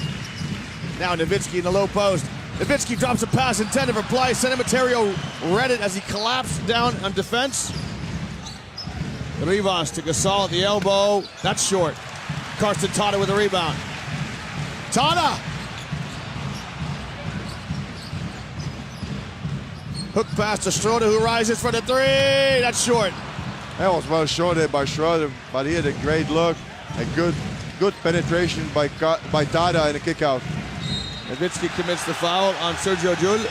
Now Nowitzki in the low post. Nowitzki drops a pass intended for Pleiss. Sanamaterio read it as he collapsed down on defense. Rivas to Gasol at the elbow. That's short. Carsten Tata with a rebound. Tata! Hook pass to Schroeder, who rises for the three. That's short. That was well shorted by Schroeder, but he had a great look. A good penetration by Tata in a kick out. Nowitzki commits the foul on Sergio Llull.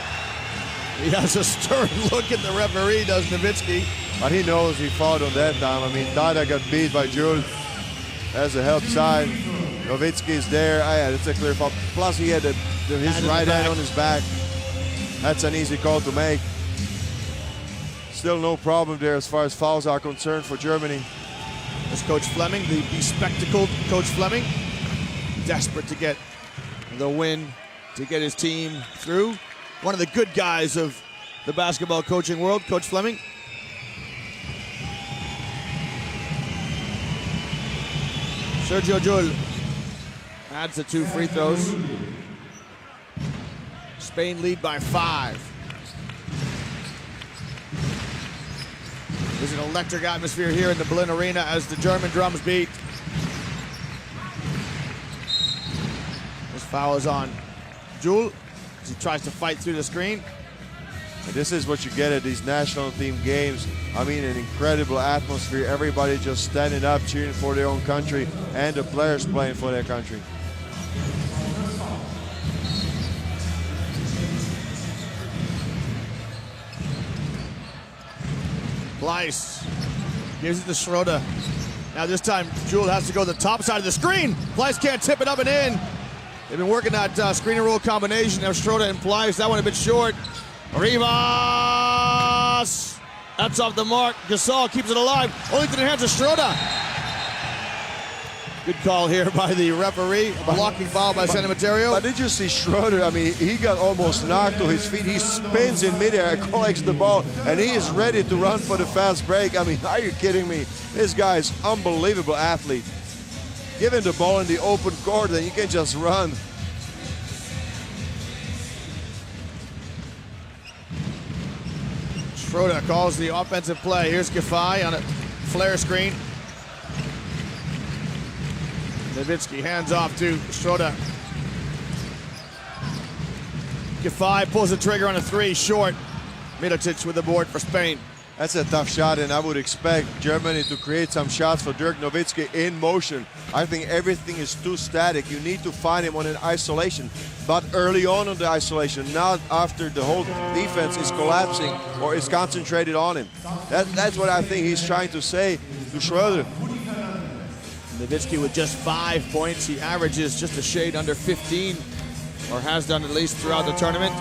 He has a stern look at the referee, does Nowitzki. But he knows he fouled on that time. I mean, Tata got beat by Llull. That's a help side. Nowitzki is there. Yeah, that's a clear foul. Plus, he had his right hand on his back. That's an easy call to make. Still no problem there as far as fouls are concerned for Germany. There's Coach Fleming, the bespectacled Coach Fleming. Desperate to get the win, to get his team through. One of the good guys of the basketball coaching world, Coach Fleming. Sergio Llull adds the 2 free throws. Spain lead by 5. There's an electric atmosphere here in the Berlin Arena as the German drums beat. This foul is on Llull as he tries to fight through the screen. And this is what you get at these national team games. I mean, an incredible atmosphere. Everybody just standing up, cheering for their own country, and the players playing for their country. Pleiss gives it to Schroeder. Now this time, Llull has to go to the top side of the screen. Pleiss can't tip it up and in. They've been working that screen and roll combination of Schroeder and Pleiss. That one a bit short. Rivas! That's off the mark. Gasol keeps it alive. Only to the hands of Schroeder. Good call here by the referee. A blocking foul by Sanamaterio. But did you see Schroeder? I mean, he got almost knocked to his feet. He spins in midair, collects the ball, and he is ready to run for the fast break. I mean, are you kidding me? This guy is unbelievable athlete. Give him the ball in the open court and you can just run. Schroeder calls the offensive play. Here's Giffey on a flare screen. Nowitzki hands off to Schroeder. Giffey pulls the trigger on a 3, short. Mirotic with the board for Spain. That's a tough shot, and I would expect Germany to create some shots for Dirk Nowitzki in motion. I think everything is too static. You need to find him on an isolation, but early on in the isolation, not after the whole defense is collapsing or is concentrated on him. That's what I think he's trying to say to Schroeder. Nowitzki with just 5 points. He averages just a shade under 15, or has done at least throughout the tournament.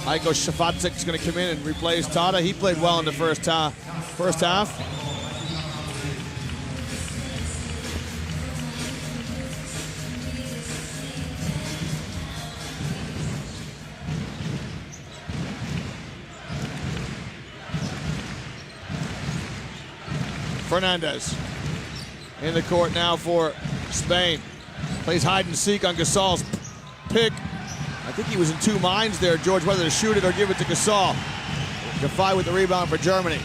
Heiko Schafacic is going to come in and replace Tata. He played well in the first half. Fernandez in the court now for Spain. Plays hide and seek on Gasol's pick. I think he was in 2 minds there, George, whether to shoot it or give it to Gasol. Giffey with the rebound for Germany.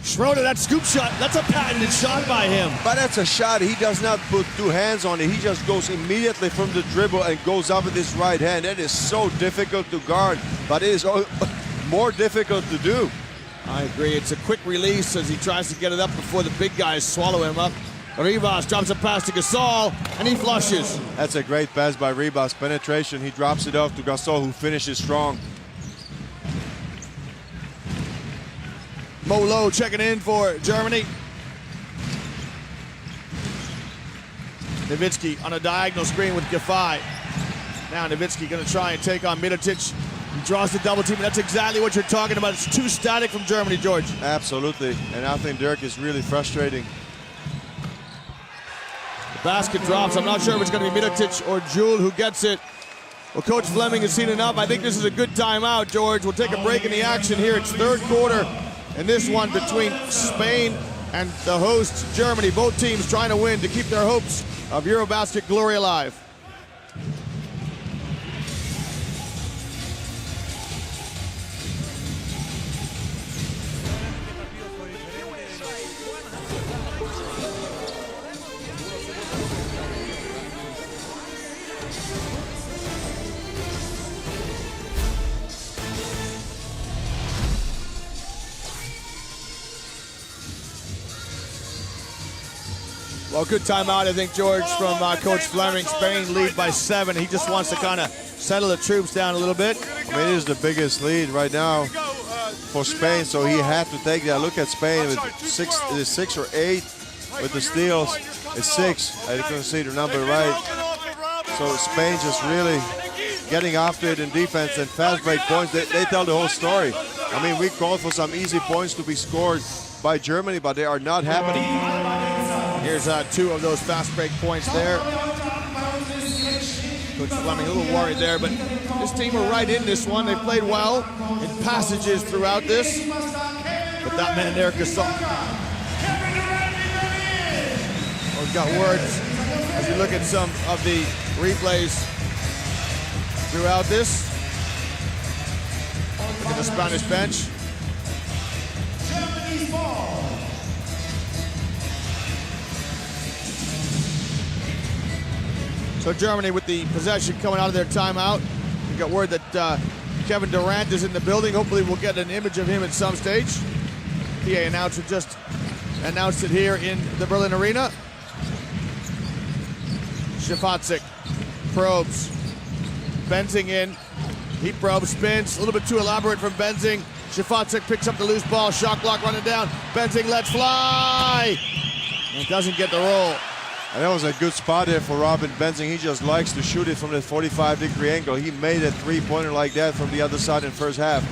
Schroeder, that scoop shot, that's a patented shot by him. But that's a shot. He does not put 2 hands on it. He just goes immediately from the dribble and goes up with his right hand. That is so difficult to guard, but it is more difficult to do. I agree. It's a quick release as he tries to get it up before the big guys swallow him up. Rivas drops a pass to Gasol, and he flushes. That's a great pass by Rivas. Penetration. He drops it off to Gasol, who finishes strong. Mo Lo checking in for Germany. Nowitzki on a diagonal screen with Giffey. Now Nowitzki going to try and take on Mirotic. He draws the double team, and that's exactly what you're talking about. It's too static from Germany, George. Absolutely, and I think Dirk is really frustrating. The basket drops. I'm not sure if it's going to be Mirotic or Jewell who gets it. Well, Coach Fleming has seen enough. I think this is a good timeout, George. We'll take a break in the action here. It's third quarter, and this one between Spain and the host, Germany. Both teams trying to win to keep their hopes of Eurobasket glory alive. Well, good timeout, I think, George, from Coach Fleming. Spain lead by 7. He just wants to kind of settle the troops down a little bit. I mean, it is the biggest lead right now for Spain, so he had to take that. Look at Spain with 6 or 8 with the steals. It's 6. I couldn't see the number right. So Spain just really getting after it in defense and fast break points. They tell the whole story. I mean, we called for some easy points to be scored by Germany, but they are not happening. Here's 2 of those fast break points there. Coach Fleming a little worried there, but this team are right in this one. They played well in passages throughout this. But that man there, Gasol. Oh, we've got words as you look at some of the replays throughout this. Look at the Spanish bench. So Germany with the possession coming out of their timeout. We got word that Kevin Durant is in the building. Hopefully we'll get an image of him at some stage. PA announcer just announced it here in the Berlin Arena. Šefacic probes. Benzing in. He probes, spins. A little bit too elaborate from Benzing. Šefacic picks up the loose ball. Shot clock running down. Benzing lets fly. And doesn't get the roll. And that was a good spot there for Robin Benzing. He just likes to shoot it from the 45-degree angle. He made a three-pointer like that from the other side in the first half.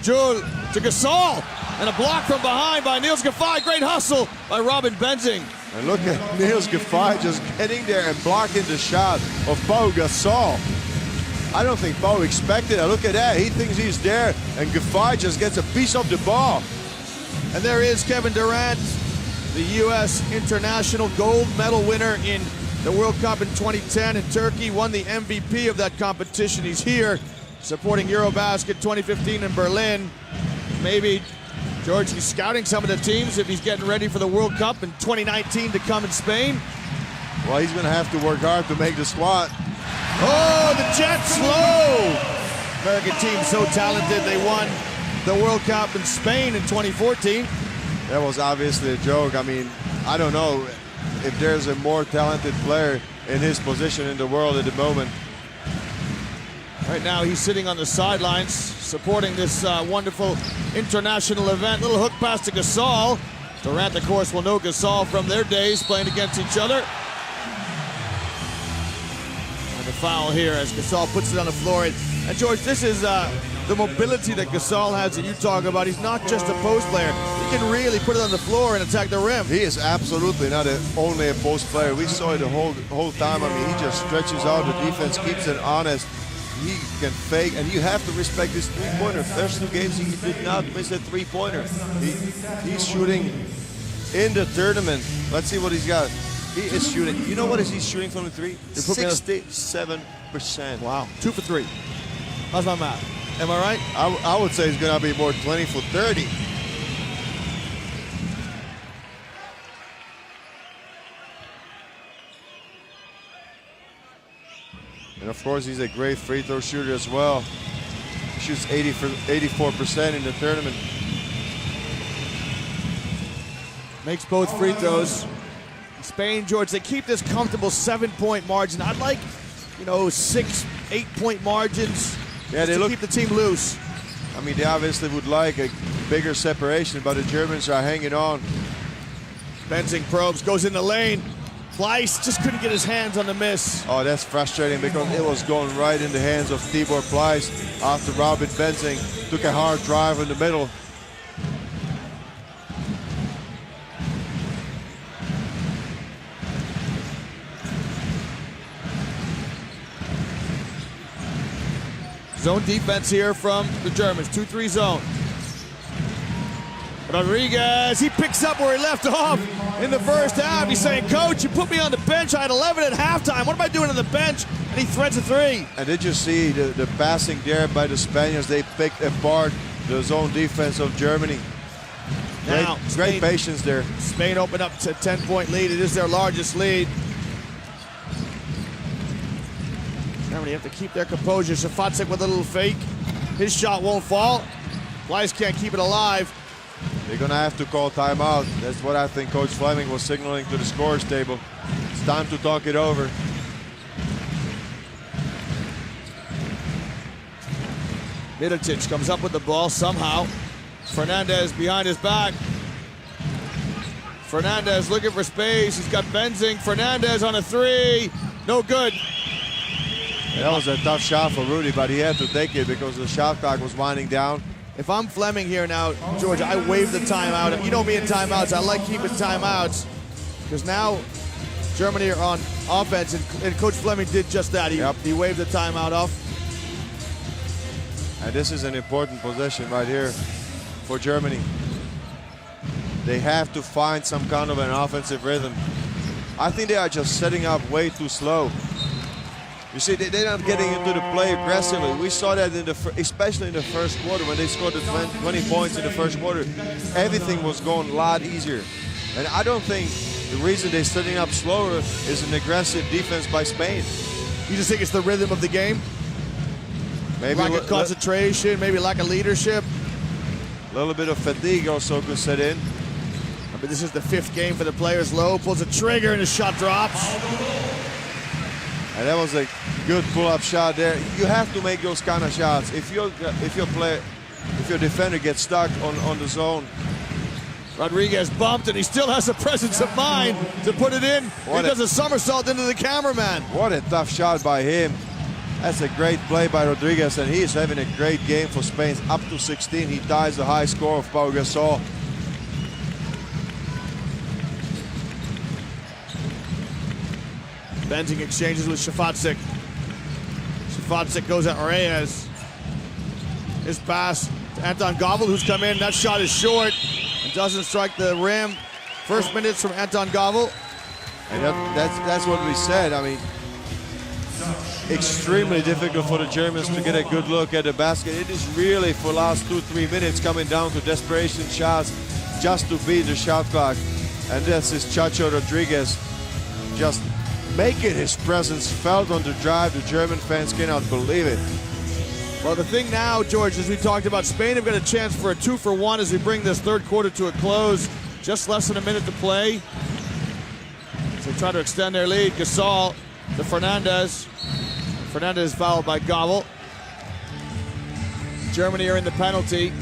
Jewell to Gasol, and a block from behind by Niels Gaffay. Great hustle by Robin Benzing. And look at Niels Gaffay just getting there and blocking the shot of Pau Gasol. I don't think Pau expected it. Look at that. He thinks he's there, and Gaffay just gets a piece of the ball. And there is Kevin Durant, the U.S. international gold medal winner in the World Cup in 2010 in Turkey, won the MVP of that competition. He's here supporting Eurobasket 2015 in Berlin. Maybe, George, he's scouting some of the teams if he's getting ready for the World Cup in 2019 to come in Spain. Well, he's going to have to work hard to make the squad. Oh, the Jets low! American team so talented, they won the World Cup in Spain in 2014. That was obviously a joke. I mean, I don't know if there's a more talented player in his position in the world at the moment. Right now, he's sitting on the sidelines, supporting this wonderful international event. Little hook pass to Gasol. Durant, of course, will know Gasol from their days playing against each other. And a foul here as Gasol puts it on the floor. And George, this is the mobility that Gasol has that you talk about. He's not just a post player. He can really put it on the floor and attack the rim. He is absolutely not only a post player. We saw it the whole time. I mean, he just stretches out. The defense keeps it honest. He can fake, and you have to respect his three-pointer. First 2 games, he did not miss a three-pointer. He's shooting in the tournament. Let's see what he's got. He is shooting. You know what is he shooting from the three? 67%. Wow, 2 for 3. How's my math? Am I right? I would say he's going to be more 20 for 30. And of course, he's a great free throw shooter as well. He shoots 84% in the tournament. Makes both free throws. Spain, George, they keep this comfortable 7-point margin. I'd like, 6, 8-point margins. Yeah, they keep the team loose. I mean, they obviously would like a bigger separation, but the Germans are hanging on. Benzing probes, goes in the lane. Pleiss just couldn't get his hands on the miss. Oh, that's frustrating because it was going right in the hands of Tibor Pleiss after Robin Benzing took a hard drive in the middle. Zone defense here from the Germans, 2-3 zone. Rodriguez, he picks up where he left off in the first half. He's saying, Coach, you put me on the bench. I had 11 at halftime. What am I doing on the bench? And he threads a three. And did you see the passing there by the Spaniards? They picked apart the zone defense of Germany. Now, great patience there. Spain opened up to a 10-point lead. It is their largest lead. Germany have to keep their composure. Shafatsik with a little fake. His shot won't fall. Pleiss can't keep it alive. They're going to have to call timeout. That's what I think Coach Fleming was signaling to the scorers table. It's time to talk it over. Mirotic comes up with the ball somehow. Fernandez behind his back. Fernandez looking for space. He's got Benzing. Fernandez on a three. No good. That was a tough shot for Rudy, but he had to take it because the shot clock was winding down. If I'm Fleming here now, George, I wave the timeout. You know me in timeouts. I like keeping timeouts because now Germany are on offense, and Coach Fleming did just that. He waved the timeout off. And this is an important possession right here for Germany. They have to find some kind of an offensive rhythm. I think they are just setting up way too slow. You see, they're not getting into the play aggressively. We saw that especially in the first quarter when they scored the 20 points in the first quarter. Everything was going a lot easier. And I don't think the reason they're setting up slower is an aggressive defense by Spain. You just think it's the rhythm of the game? Maybe lack of concentration, maybe lack of leadership. A little bit of fatigue also could set in. But this is the 5th game for the players. Lowe pulls a trigger and his shot drops. And that was a good pull-up shot there. You have to make those kind of shots. If your defender gets stuck on the zone. Rodriguez bumped, and he still has the presence of mind to put it in. He does a somersault into the cameraman. What a tough shot by him. That's a great play by Rodriguez, and he is having a great game for Spain. Up to 16, he ties the high score of Pau Gasol. Benzing exchanges with Shafatsik. Shafatsik goes at Reyes. His pass to Anton Gauval, who's come in. That shot is short and doesn't strike the rim. First minutes from Anton Gauval. And that's what we said. I mean, extremely difficult for the Germans to get a good look at the basket. It is really, for the last 2-3 minutes, coming down to desperation shots just to beat the shot clock. And this is Chacho Rodriguez just making his presence felt on the drive. The German fans cannot believe it. Well, the thing now, George, as we talked about, Spain have got a chance for a 2-for-1 as we bring this third quarter to a close. Just less than a minute to play. So they try to extend their lead. Gasol to Fernandez. Fernandez fouled by Gauval. Germany are in the penalty.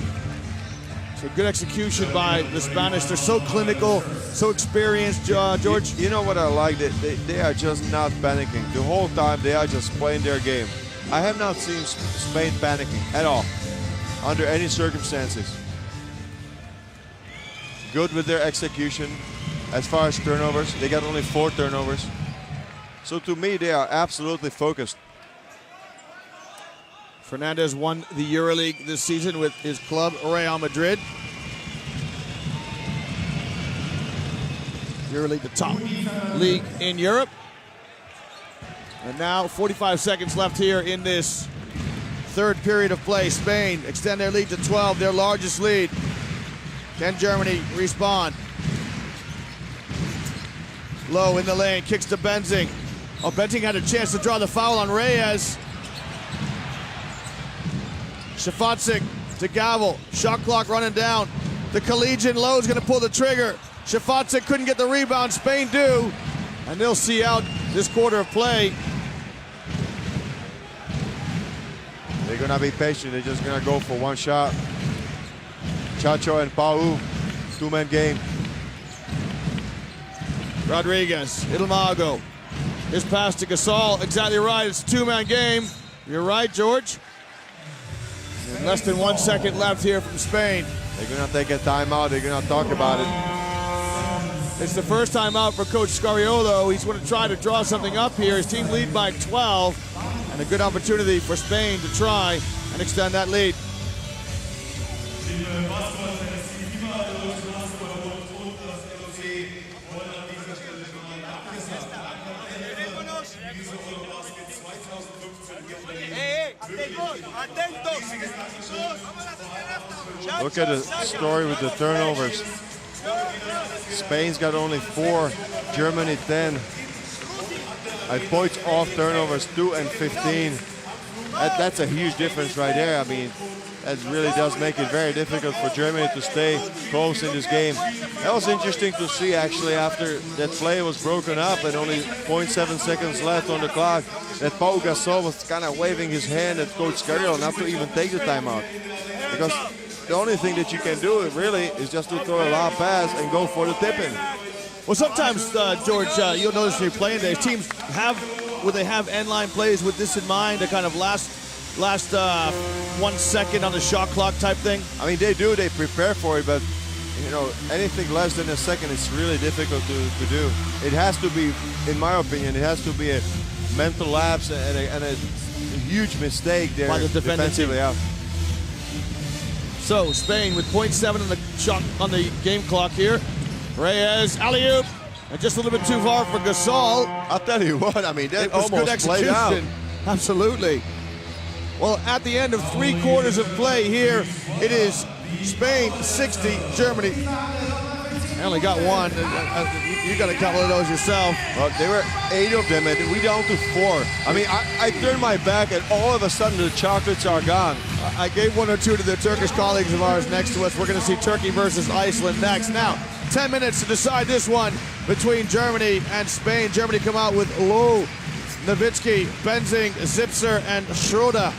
So good execution by the Spanish. They're so clinical, so experienced, George. You know what I like? They are just not panicking. The whole time they are just playing their game. I have not seen Spain panicking at all, under any circumstances. Good with their execution. As far as turnovers, they got only 4 turnovers. So to me, they are absolutely focused. Fernandez won the EuroLeague this season with his club, Real Madrid. EuroLeague, the top league in Europe. And now 45 seconds left here in this third period of play. Spain extend their lead to 12, their largest lead. Can Germany respond? Lowe in the lane, kicks to Benzing. Oh, Benzing had a chance to draw the foul on Reyes. Shafatsik to Gauval. Shot clock running down. The collegian Lowe's going to pull the trigger. Shafatsik couldn't get the rebound. Spain do. And they'll see out this quarter of play. They're going to be patient. They're just going to go for one shot. Chacho and Pau, 2-man game. Rodriguez, Ilmago. His pass to Gasol, exactly right. It's a two-man game. You're right, George. And less than 1 second left here from Spain. They're going to take a timeout. They're going to talk about it. It's the first time out for Coach Scariolo. He's going to try to draw something up here. His team lead by 12, and a good opportunity for Spain to try and extend that lead. Look at the story with the turnovers. Spain's got only 4, Germany 10. At points off turnovers, 2 and 15. That's a huge difference right there. I mean, that really does make it very difficult for Germany to stay close in this game. That was interesting to see, actually, after that play was broken up and only 0.7 seconds left on the clock, that Pau Gasol was kind of waving his hand at Coach Scariolo not to even take the timeout. Because the only thing that you can do really is just to throw a lob pass and go for the tip-in. Well, sometimes, George, you'll notice when you're playing days, teams will they have end-line plays with this in mind, a kind of last 1 second on the shot clock type thing? I mean, they do. They prepare for it, but you know, anything less than a second is really difficult to do. It has to be, in my opinion, it has to be a mental lapse and a huge mistake there by the defensively. Yeah. So Spain with 0.7 on the shot on the game clock here. Reyes, alley-oop, and just a little bit too far for Gasol. I'll tell you what, I mean, that It was almost good played out. execution. Absolutely. Well, at the end of 3 quarters of play here, it is Spain 60, Germany. I only got 1. You got a couple of those yourself. Well, there were 8 of them, and we down to 4. I mean, I turned my back, and all of a sudden the chocolates are gone. I gave 1 or 2 to the Turkish colleagues of ours next to us. We're going to see Turkey versus Iceland next. Now, 10 minutes to decide this one between Germany and Spain. Germany come out with Low, Nowitzki, Benzing, Zipser, and Schroeder.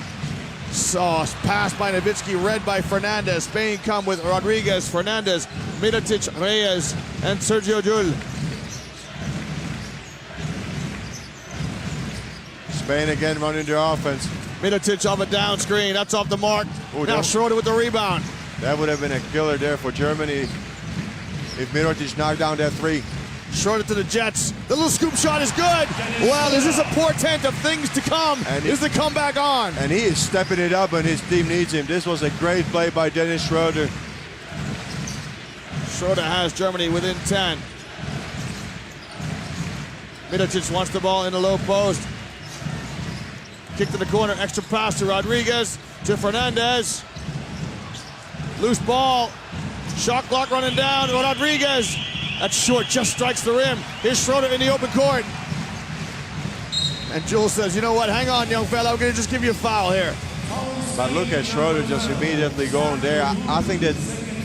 Pass by Nowitzki, read by Fernandez. Spain come with Rodriguez, Fernandez, Mirotic, Reyes, and Sergio Llull. Spain again running their offense. Mirotic off a down screen. That's off the mark. Ooh, now Schroeder with the rebound. That would have been a killer there for Germany if Mirotic knocked down that 3. Schroeder to the Jets. The little scoop shot is good. Well, is this a portent of things to come? And is the comeback on? And he is stepping it up when his team needs him. This was a great play by Dennis Schroeder. Schroeder has Germany within 10. Mirotic wants the ball in the low post. Kick to the corner, extra pass to Rodriguez, to Fernandez. Loose ball. Shot clock running down. Rodriguez. That's short, just strikes the rim. Here's Schroeder in the open court. And Jules says, you know what, hang on, young fella, I'm gonna just give you a foul here. But look at Schroeder just immediately going there. I think that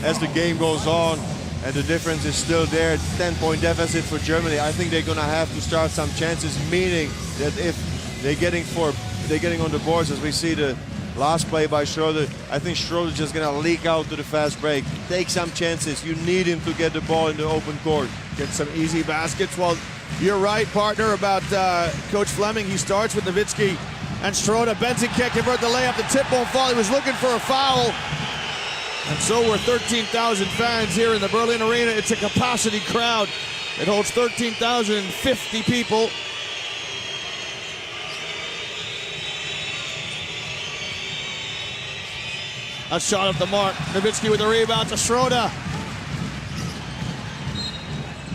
as the game goes on and the difference is still there, 10-point deficit for Germany, I think they're gonna have to start some chances, meaning that if they're getting on the boards, as we see the last play by Schroeder, I think Schroeder's just gonna leak out to the fast break. Take some chances. You need him to get the ball in the open court. Get some easy baskets. Well, you're right, partner, about Coach Fleming. He starts with Nowitzki and Schroeder. Benzing can't convert the layup. The tip won't fall. He was looking for a foul. And so we're 13,000 fans here in the Berlin Arena. It's a capacity crowd. It holds 13,050 people. A shot off the mark. Nowitzki with the rebound to Schroeder.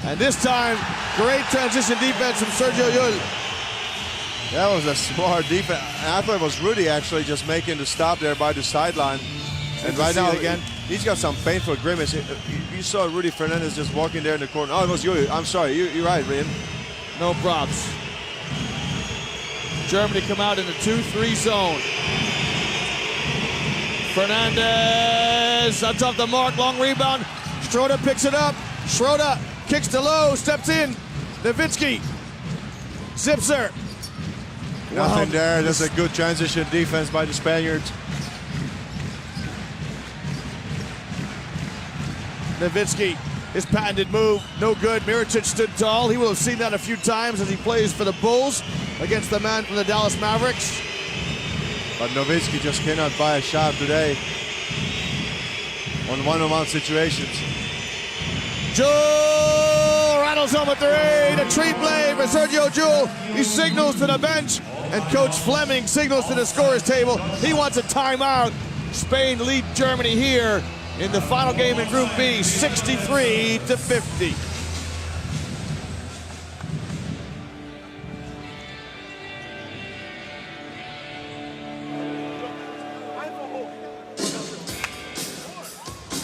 And this time, great transition defense from Sergio Llull. That was a smart defense. And I thought it was Rudy actually just making the stop there by the sideline. And right now, again, he's got some painful grimace. You saw Rudy Fernandez just walking there in the corner. Oh, it was you. I'm sorry. You're right, Rian. No props. Germany come out in the 2-3 zone. Fernandez, that's off the mark, long rebound. Schroeder picks it up. Schroeder kicks to Low, steps in. Nowitzki, Zipser. Nothing there. That's a good transition defense by the Spaniards. Nowitzki His patented move, no good. Mirotic stood tall. He will have seen that a few times as he plays for the Bulls against the man from the Dallas Mavericks. But Nowitzki just cannot buy a shot today on one-on-one situations. Joel rattles home with the raid. A treat play for Sergio Jewell. He signals to the bench, and Coach Fleming signals to the scorer's table. He wants a timeout. Spain lead Germany here in the final game in Group B, 63-50.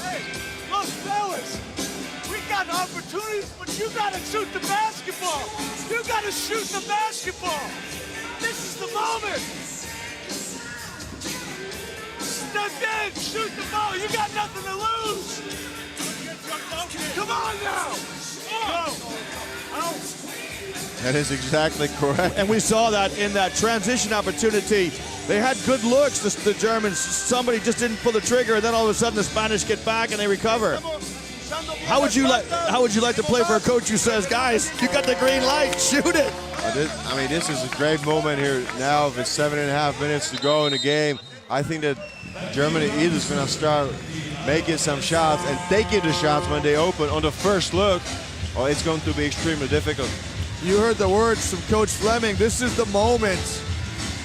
Hey, look, fellas, we got opportunities, but you gotta shoot the basketball. You gotta shoot the basketball. This is the moment. Step in, shoot the ball. You got nothing to lose. Come on now. That is exactly correct. And we saw that in that transition opportunity. They had good looks, the Germans. Somebody just didn't pull the trigger, and then all of a sudden the Spanish get back and they recover. How would you like to play for a coach who says, guys, you got the green light, shoot it? This is a great moment here now with 7.5 minutes to go in the game. I think that Germany is going to start making some shots and taking the shots when they open on the first look, or it's going to be extremely difficult. You heard the words from Coach Fleming. This is the moment.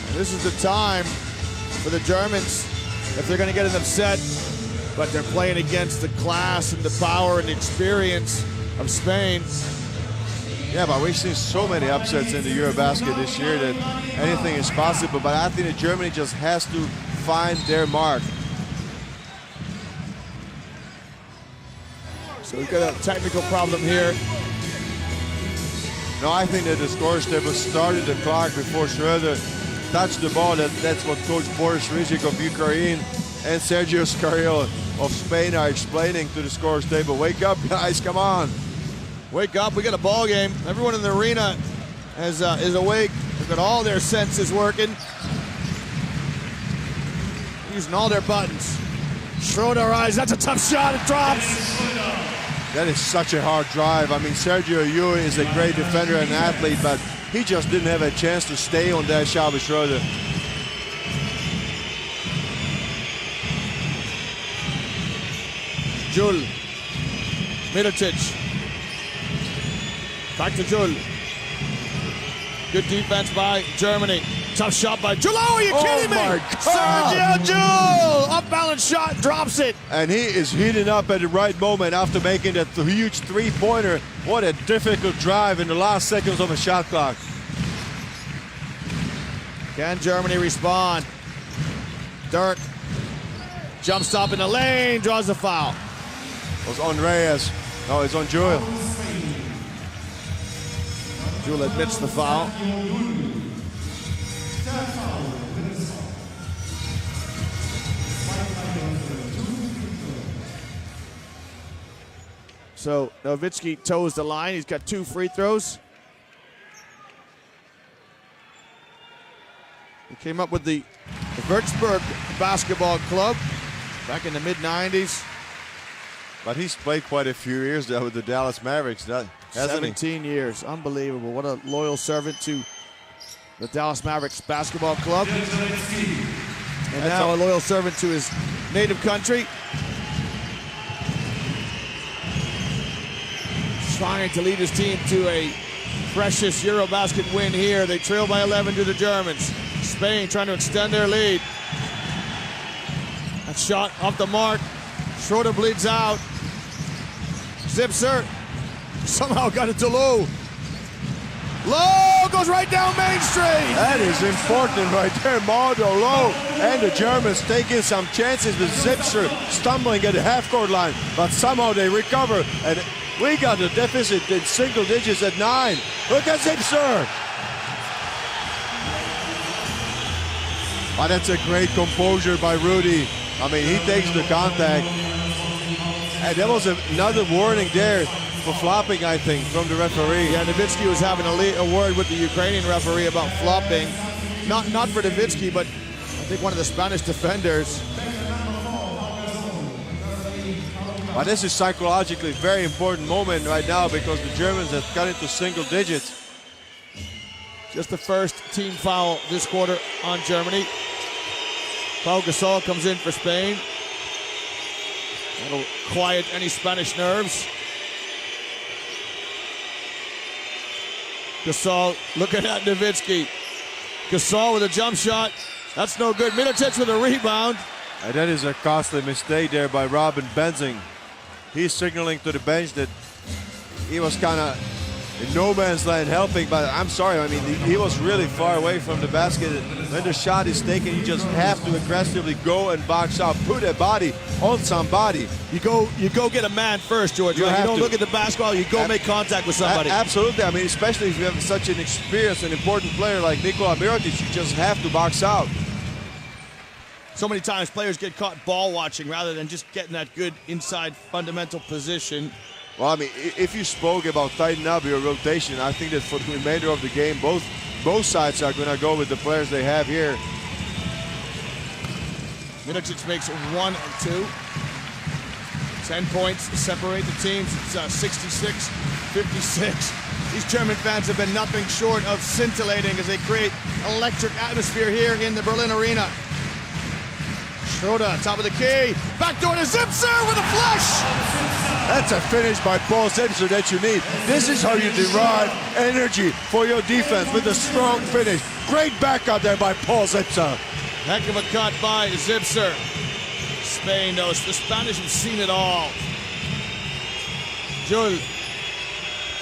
And this is the time for the Germans if they're going to get an upset. But they're playing against the class and the power and the experience of Spain. Yeah, but we've seen so many upsets in the Eurobasket this year that anything is possible. But I think that Germany just has to find their mark. So we've got a technical problem here. No, I think that the scorer's table started the clock before Schroeder touched the ball. That's what Coach Boris Rizik of Ukraine and Sergio Scariolo of Spain are explaining to the scorer's table. Wake up, guys, come on. Wake up, we got a ball game. Everyone in the arena is awake. They've got all their senses working. Using all their buttons. Schroeder eyes, that's a tough shot, it drops. That is such a hard drive. I mean, Sergio Llull is a great defender and athlete, but he just didn't have a chance to stay on that shot with Schroeder. Jewell. Mirotic. Back to Jewell. Good defense by Germany. Tough shot by Jewell. Oh, are you kidding me? My Sergio God. Jewell! Up balance shot, drops it. And he is heating up at the right moment after making that huge three-pointer. What a difficult drive in the last seconds of a shot clock. Can Germany respond? Dirk. Jump stop in the lane, draws the foul. It was on Reyes. No, it's on Jewell. Jewell admits the foul. So Nowitzki toes the line. He's got 2 free throws. He came up with the Würzburg Basketball Club back in the mid-90s. But he's played quite a few years there with the Dallas Mavericks, hasn't he? 17 years. Unbelievable. What a loyal servant to the Dallas Mavericks Basketball Club. And now a loyal servant to his native country. Trying to lead his team to a precious Eurobasket win here. They trail by 11 to the Germans. Spain trying to extend their lead. That shot off the mark. Schroeder bleeds out. Zipser somehow got it to Low. Low goes right down Main Street. That is important right there. Mardo Low and the Germans taking some chances with Zipser stumbling at the half-court line, but somehow they recover, and we got a deficit in single digits at 9. Look at Zipser. Oh, that's a great composure by Rudy. I mean, he takes the contact. And there was another warning there for flopping, I think, from the referee. Yeah, Nowitzki was having a word with the Ukrainian referee about flopping. Not for Nowitzki, but I think one of the Spanish defenders. But this is psychologically a very important moment right now because the Germans have got into single digits. Just the first team foul this quarter on Germany. Pau Gasol comes in for Spain. That'll quiet any Spanish nerves. Gasol looking at Nowitzki. Gasol with a jump shot. That's no good. Mirotic with a rebound. And that is a costly mistake there by Robin Benzing. He's signaling to the bench that he was kind of in no man's land helping, but I'm sorry, I mean, he was really far away from the basket. When the shot is taken, you just have to aggressively go and box out, put a body on somebody. You go get a man first, George. You don't look at the basketball, you go make contact with somebody. Absolutely, I mean, especially if you have such an experienced and important player like Nikola Mirotic, you just have to box out. So many times players get caught ball watching rather than just getting that good inside fundamental position. Well, I mean, if you spoke about tightening up your rotation, I think that for the remainder of the game, both sides are going to go with the players they have here. Mirotic makes 1 and 2. 10 points separate the teams. It's 66-56. These German fans have been nothing short of scintillating as they create electric atmosphere here in the Berlin Arena. Schroeder, top of the key. Backdoor to Zipser with a flush. That's a finish by Paul Zipser that you need. This is how you derive energy for your defense with a strong finish. Great back out there by Paul Zipser. Heck of a cut by Zipser. Spain knows the Spanish have seen it all. Jul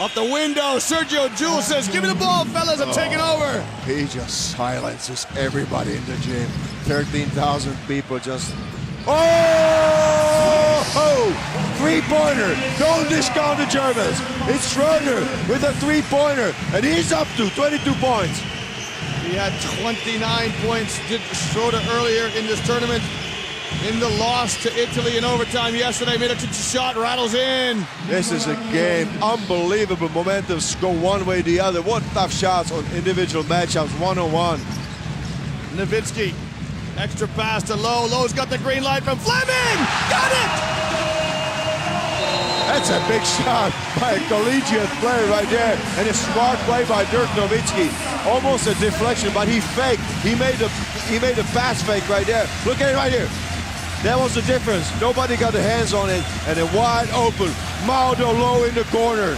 off the window. Sergio Jul says, "Give me the ball, fellas. I'm taking over." He just silences everybody in the gym. 13,000 people just. Oh! Three-pointer. Don't discount the Germans. It's Schroeder with a three-pointer, and he's up to 22 points. He had 29 points, did Schroeder earlier in this tournament. In the loss to Italy in overtime yesterday, Mirotic's shot rattles in. This is a game, unbelievable momentums go one way or the other. What tough shots on individual matchups, one-on-one. Nowitzki, extra pass to Lowe. Lowe's got the green light from Fleming. Got it! That's a big shot by a collegiate player right there. And a smart play by Dirk Nowitzki. Almost a deflection, but he faked. He made a pass fake right there. Look at it right here. That was the difference. Nobody got their hands on it. And a wide open Maodo Lowe in the corner.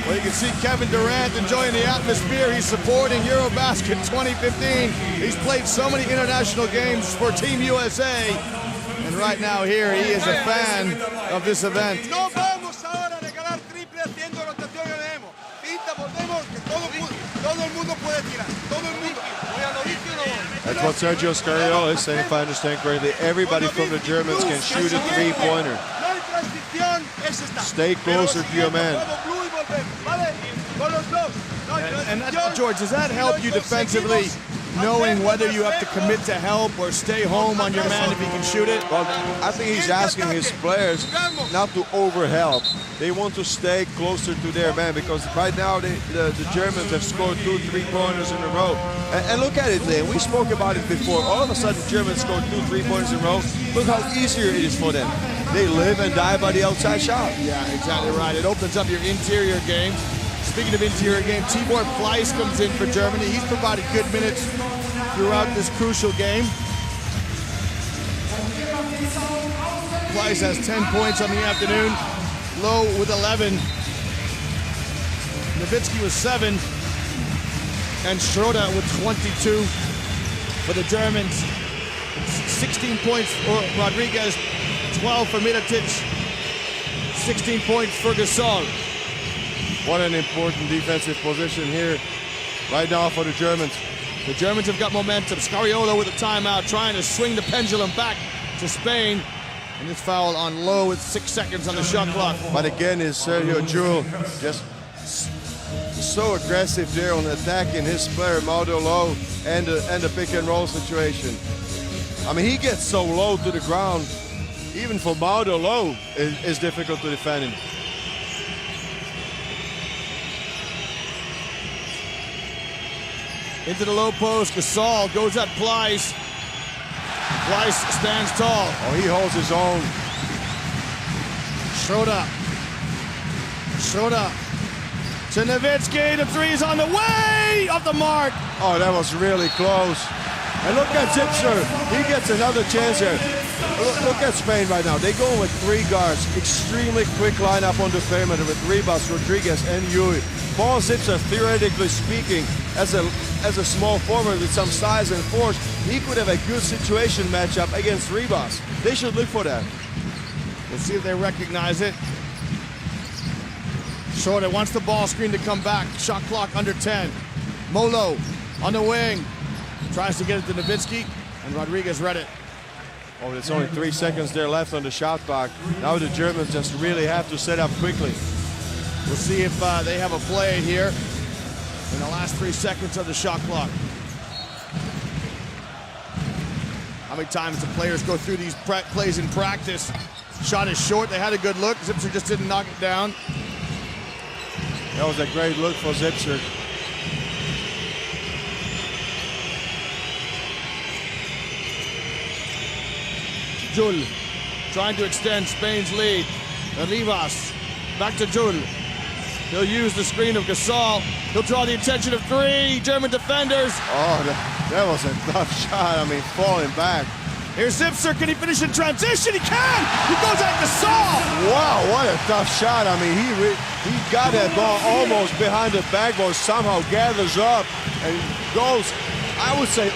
Well, you can see Kevin Durant enjoying the atmosphere. He's supporting Eurobasket 2015. He's played so many international games for Team USA. And right now here, he is a fan of this event. No vamos ahora a regalar triple haciendo rotación que demos. Pinta, volvemos, que todo el mundo puede tirar. Todo el mundo. That's what Sergio Scariolo is saying, if I understand correctly. Everybody from the Germans can shoot a three-pointer. Stay closer to your man. And that's, George, does that help you defensively, knowing whether you have to commit to help or stay home on your man if he can shoot it? Well, I think he's asking his players not to overhelp. They want to stay closer to their man because right now the Germans have scored 2 3-pointers in a row. And look at it, Liam. We spoke about it before. All of a sudden, Germans scored 2 3-pointers in a row. Look how easier it is for them. They live and die by the outside shot. Yeah, exactly right. It opens up your interior game. Speaking of interior game, Tibor Pleiss comes in for Germany. He's provided good minutes throughout this crucial game. Pleiss has 10 points on the afternoon. Lowe with 11. Nowitzki with 7. And Schroeder with 22 for the Germans. 16 points for Rodriguez, 12 for Mirotic, 16 points for Gasol. What an important defensive position here right now for the Germans. The Germans have got momentum. Scariolo with a timeout, trying to swing the pendulum back to Spain. And this foul on Lowe with 6 seconds on the shot clock. But again, is Sergio Jul just so aggressive there on attacking his player, Maodo Lowe, and the pick and roll situation. I mean, he gets so low to the ground, even for Maodo Lowe, it's difficult to defend him. Into the low post, Gasol goes at Pleiss. Pleiss stands tall. Oh, he holds his own. Schroeder. Schroeder. To Nowitzki. The three's on the way. Off the mark. Oh, that was really close. And look at Zipser. He gets another chance here. Look at Spain right now. They go with 3 guards. Extremely quick lineup on the perimeter with Ribas, Rodriguez, and Yui. Paul Zipser, theoretically speaking, as a small forward with some size and force, he could have a good situation matchup against Ribas. They should look for that. We'll see if they recognize it. Schroeder wants the ball screen to come back. Shot clock under 10. Molo on the wing. Tries to get it to Nowitzki, and Rodriguez read it. Oh, there's only 3 seconds there left on the shot clock. Now the Germans just really have to set up quickly. We'll see if they have a play here in the last 3 seconds of the shot clock. How many times do players go through these plays in practice? Shot is short. They had a good look. Zipser just didn't knock it down. That was a great look for Zipser. Jul trying to extend Spain's lead. Rivas back to Jul. He'll use the screen of Gasol. He'll draw the attention of 3 German defenders. Oh, that was a tough shot. I mean, falling back. Here's Zipser. Can he finish in transition? He can! He goes at Gasol! Wow, what a tough shot. I mean, he got that ball almost behind the backboard, somehow gathers up and goes, I would say,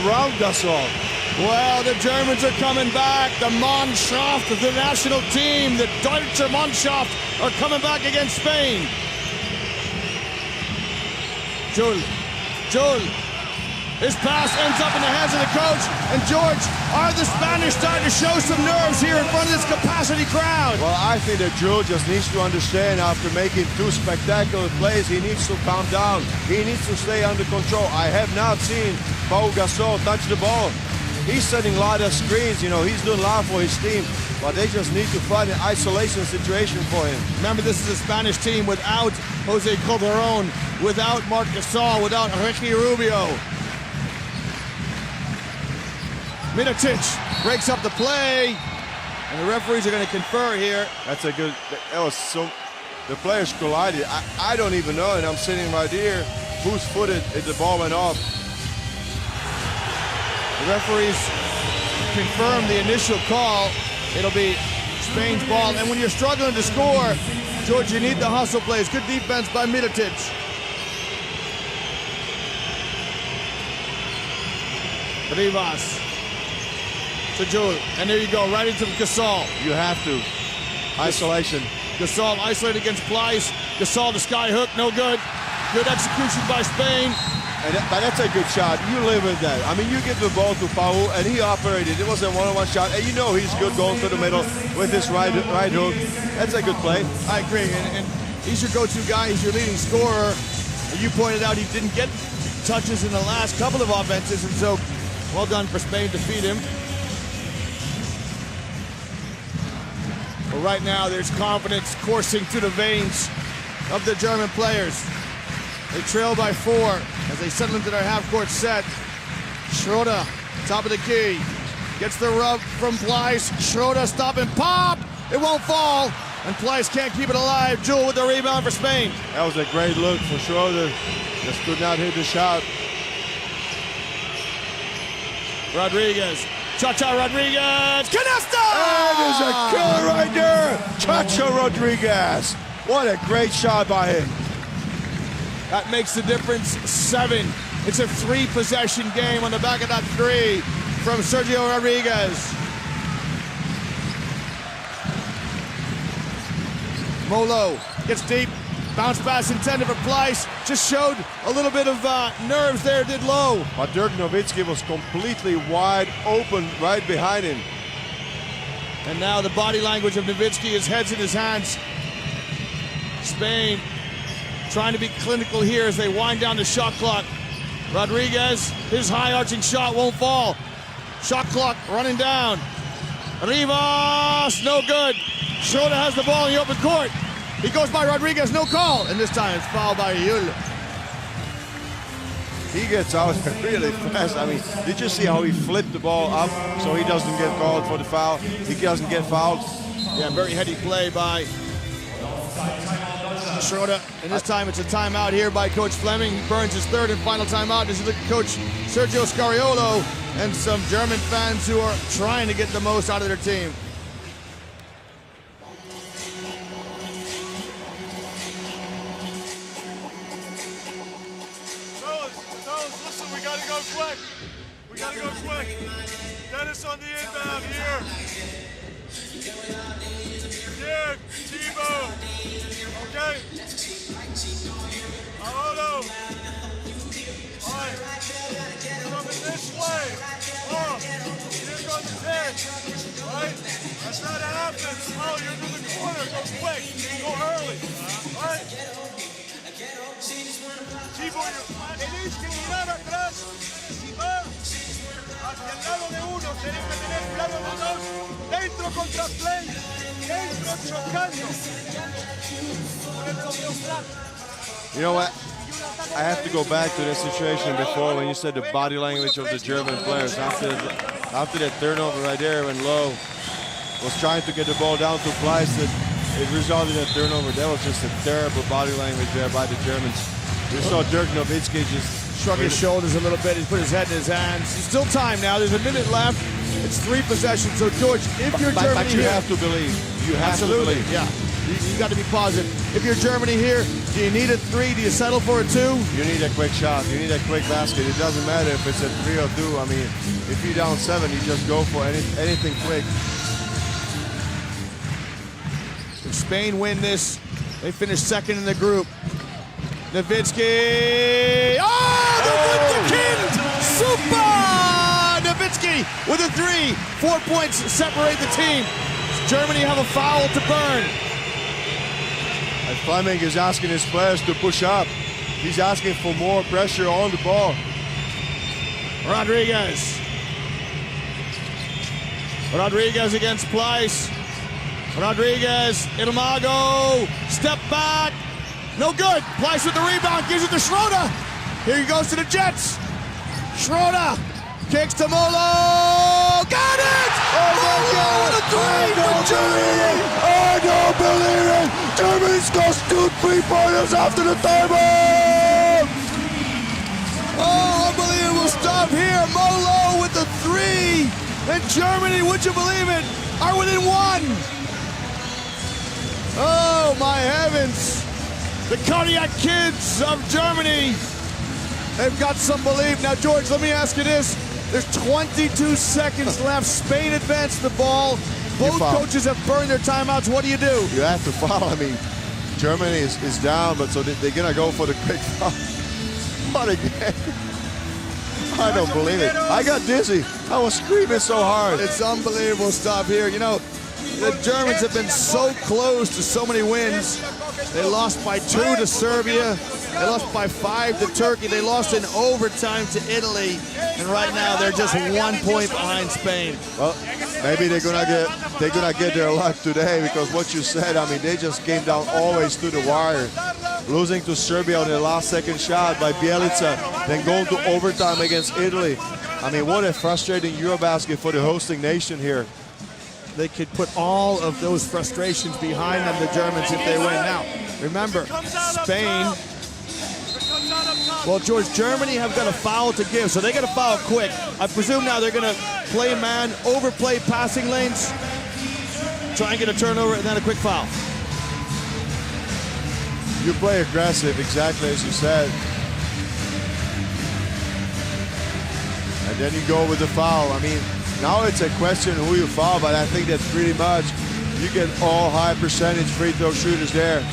around Gasol. Well, the Germans are coming back. The Mannschaft, the national team, the Deutsche Mannschaft are coming back against Spain. Jul. His pass ends up in the hands of the coach. And George, are the Spanish starting to show some nerves here in front of this capacity crowd? Well, I think that Jul just needs to understand after making 2 spectacular plays, he needs to calm down. He needs to stay under control. I have not seen Pau Gasol touch the ball. He's setting a lot of screens, you know, he's doing a lot for his team, but they just need to find an isolation situation for him. Remember, this is a Spanish team without Jose Calderon, without Marc Gasol, without Ricky Rubio. Mirotic breaks up the play, and the referees are going to confer here. That was so, the players collided. I don't even know, and I'm sitting right here, whose foot the ball went off. The referees confirm the initial call. It'll be Spain's ball. And when you're struggling to score, George, you need the hustle plays. Good defense by Mirotic. Rivas to Jul. And there you go, right into Gasol. You have to. Isolation. Gasol isolated against Pleiss. Gasol the sky hook, no good. Good execution by Spain. But that's a good shot. You live with that. I mean, you give the ball to Pau, and he operated. It was a one-on-one shot, and you know he's good going to the middle with his right hook. That's a good play. I agree, and he's your go-to guy. He's your leading scorer. And you pointed out he didn't get touches in the last couple of offenses, and so well done for Spain to feed him. But right now, there's confidence coursing through the veins of the German players. They trail by 4 as they settle into their half-court set. Schroeder, top of the key, gets the rub from Pleiss. Schroeder, stop and pop! It won't fall, and Pleiss can't keep it alive. Jul with the rebound for Spain. That was a great look for Schroeder. Just could not hit the shot. Rodriguez, Cha-Cha Rodriguez, canasta! And there's a killer right there! Cha-Cha Rodriguez. What a great shot by him. That makes the difference 7. It's a 3-possession game on the back of that 3 from Sergio Rodriguez. Molo gets deep. Bounce pass intended for Pleiss. Just showed a little bit of nerves there, did Low. But Dirk Nowitzki was completely wide open right behind him. And now the body language of Nowitzki, his head's in his hands. Spain trying to be clinical here as they wind down the shot clock. Rodriguez, his high arching shot won't fall. Shot clock running down. Rivas, no good. Schroeder has the ball in the open court. He goes by Rodriguez, no call. And this time it's fouled by Jul. he gets out really fast. I mean, did you see how he flipped the ball up so he doesn't get called for the foul? He doesn't get fouled. Yeah, very heady play by Schroeder. And this time it's a timeout here by Coach Fleming. He burns his third and final timeout. This is Coach Sergio Scariolo and some German fans who are trying to get the most out of their team. Fellas, listen, we gotta go quick. We gotta go quick. Dennis on the inbound here. Yeah, Tebow. Okay. Aodo. All right. Coming this way. Oh, here goes the pitch. Right? That's not happens. Oh, you're to the corner. Go quick. Go early. All right. Tebow, tenéis que mirar atrás y va hacia el lado de uno, tenéis que tener el lado de dos, dentro contra play, dentro chocando. You know what? I have to go back to the situation before when you said the body language of the German players after that turnover right there when Lowe was trying to get the ball down to Pleiss. It resulted in a turnover. That was just a terrible body language there by the Germans. We saw Dirk Nowitzki just Shrug his shoulders a little bit. He's put his head in his hands. There's still time now. There's a minute left. It's 3 possessions. So, George, if you're Germany but you here, have to believe. You have absolutely, to believe. yeah. You got to be positive. If you're Germany here, do you need a 3? Do you settle for a 2? You need a quick shot. You need a quick basket. It doesn't matter if it's a 3 or 2. I mean, if you're down 7, you just go for anything quick. If Spain win this, they finish second in the group. Nowitzki. Oh, the Wunderkind! Super! Nowitzki with a 3. 4 points separate the team. Germany have a foul to burn. And Fleming is asking his players to push up. He's asking for more pressure on the ball. Rodriguez. Rodriguez against Pleiss. Rodriguez, Ilmago, step back. No good. Pleiss with the rebound, gives it to Schroeder. Here he goes to the Jets. Schroeder kicks to Molo. Got it! Molo with a 3 for Germany! I don't believe it! Germany scores 2 3-pointers after the timeout! Oh, unbelievable stuff here. Molo with the 3. And Germany, would you believe it, are within 1. Oh, my heavens. The cardiac kids of Germany, they've got some belief. Now, George, let me ask you this. There's 22 seconds left. Spain advanced the ball. Both coaches have burned their timeouts. What do? You have to foul. I mean, Germany is down, but so they're going to go for the quick foul. What again? I don't believe it. I got dizzy. I was screaming so hard. It's unbelievable stuff here. You know, the Germans have been so close to so many wins. They lost by 2 to Serbia. They lost by 5 to Turkey. They lost in overtime to Italy. And right now they're just 1 point behind Spain. Well, maybe they're gonna get their luck today because what you said, I mean, they just came down always to the wire. Losing to Serbia on their last second shot by Bjelica, then going to overtime against Italy. I mean, what a frustrating Eurobasket for the hosting nation here. They could put all of those frustrations behind them, the Germans, if they win. Now, remember, Spain, well, George, Germany have got a foul to give, so they got to foul quick. I presume now they're going to play man, overplay passing lanes, try and get a turnover, and then a quick foul. You play aggressive, exactly as you said. And then you go with the foul. I mean, now it's a question who you foul, but I think that's pretty much, you get all high percentage free throw shooters there.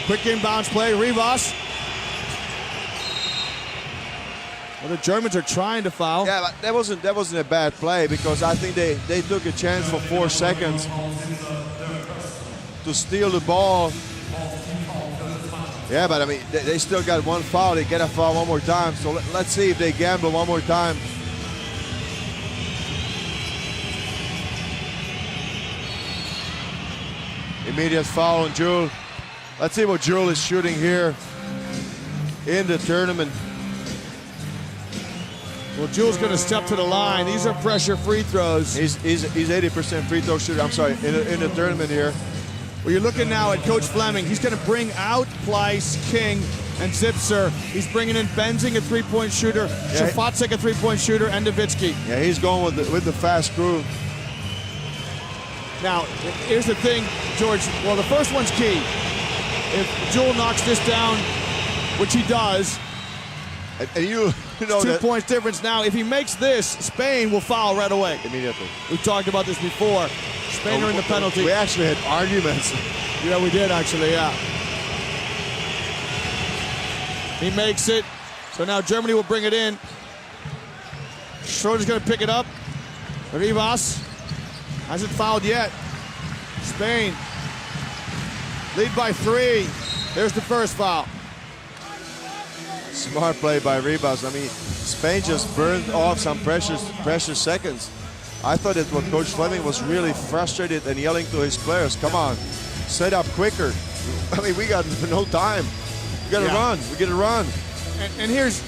Quick inbounds play, Rivas. Well, the Germans are trying to foul. Yeah, but that wasn't a bad play because I think they took a chance for 4 seconds to steal the ball. Yeah, but I mean, they still got 1 foul. They get a foul 1 more time. So let's see if they gamble 1 more time. Immediate foul on Jewel. Let's see what Jules is shooting here in the tournament. Well, Jules going to step to the line. These are pressure free throws. He's 80% free throw shooter. I'm sorry, in the tournament here. Well, you're looking now at Coach Fleming. He's going to bring out Pleiss, King, and Zipser. He's bringing in Benzing, a three-point shooter, Shafatsik, a three-point shooter, and Nowitzki. Yeah, he's going with the fast crew. Now, here's the thing, George. Well, the first one's key. If Jules knocks this down, which he does, and you know 2 that points difference. Now, if he makes this, Spain will foul right away. immediately. We've talked about this before. Spain are in the penalty. We actually had arguments. Yeah, we did actually, yeah. He makes it. So now Germany will bring it in. Schroeder's going to pick it up. Rivas hasn't fouled yet. Spain lead by 3. There's the first foul. Smart play by Rivas. I mean, Spain just burned off some precious seconds. I thought that what Coach Fleming was really frustrated and yelling to his players, come on, set up quicker. I mean, we got no time. We got to run. We got to run. And here's,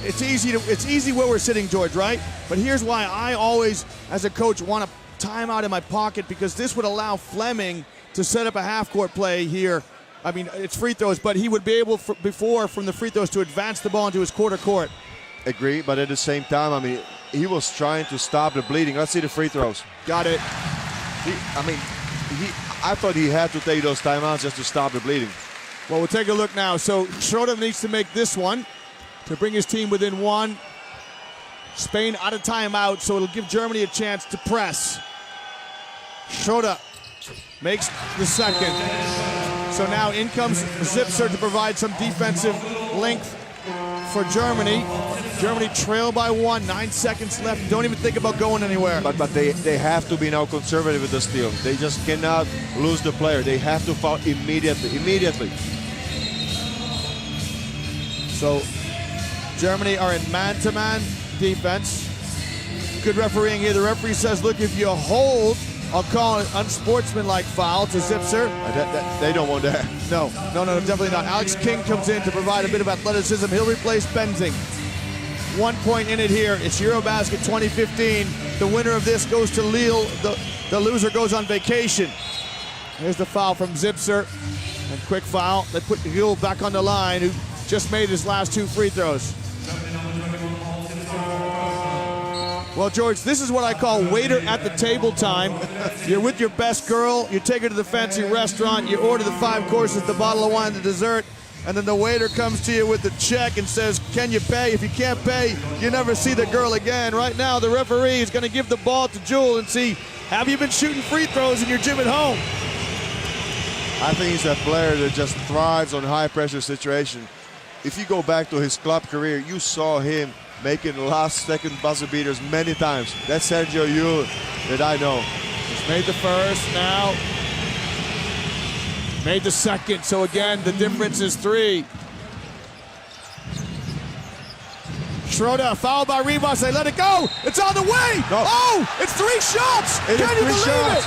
it's easy where we're sitting, George, right? But here's why I always, as a coach, want a timeout in my pocket, because this would allow Fleming to set up a half-court play here. I mean, it's free throws, but he would be able, before from the free throws, to advance the ball into his quarter court. Agree, but at the same time, I mean, he was trying to stop the bleeding. Let's see the free throws. Got it. I thought he had to take those timeouts just to stop the bleeding. Well, we'll take a look now. So Schroeder needs to make this one to bring his team within 1. Spain out of timeout, so it'll give Germany a chance to press. Schroeder makes the second. So now in comes Zipser to provide some defensive length for Germany. Germany trail by 1, 9 seconds left. Don't even think about going anywhere. But they have to be now conservative with the steal. They just cannot lose the player. They have to foul immediately. So Germany are in man-to-man defense. Good refereeing here. The referee says, look, if you hold, I'll call an unsportsmanlike foul to Zipser. They don't want that. No, definitely not. Alex King comes in to provide a bit of athleticism. He'll replace Benzing. 1 point in it here. It's Eurobasket 2015. The winner of this goes to Lille. The loser goes on vacation. Here's the foul from Zipser. And quick foul. They put Lille back on the line, who just made his last 2 free throws. Well, George, this is what I call waiter at the table time. You're with your best girl, you take her to the fancy restaurant, you order the 5 courses, the bottle of wine, the dessert, and then the waiter comes to you with the check and says, can you pay? If you can't pay, you never see the girl again. Right now, the referee is going to give the ball to Jules and see, have you been shooting free throws in your gym at home? I think he's a player that just thrives on high-pressure situation. If you go back to his club career, you saw him making last-second buzzer beaters many times. That's Sergio Llull that I know. He's made the first, now made the second. So again, the difference is 3. Schroeder fouled by Rivas. They let it go. It's on the way. No. Oh, it's 3 shots. Can you believe it?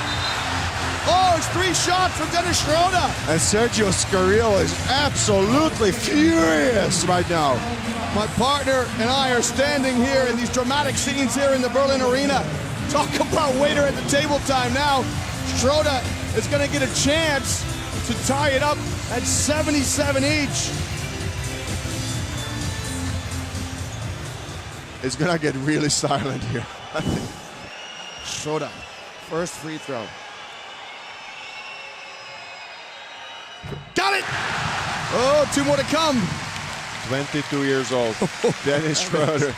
Oh, it's 3 shots from Dennis Schroeder. And Sergio Scariolo is absolutely furious right now. My partner and I are standing here in these dramatic scenes here in the Berlin Arena. Talk about waiter at the table time now. Schroeder is going to get a chance to tie it up at 77 each. It's going to get really silent here. Schroeder, first free throw. Got it! Oh, 2 more to come. 22 years old, Dennis Schroeder.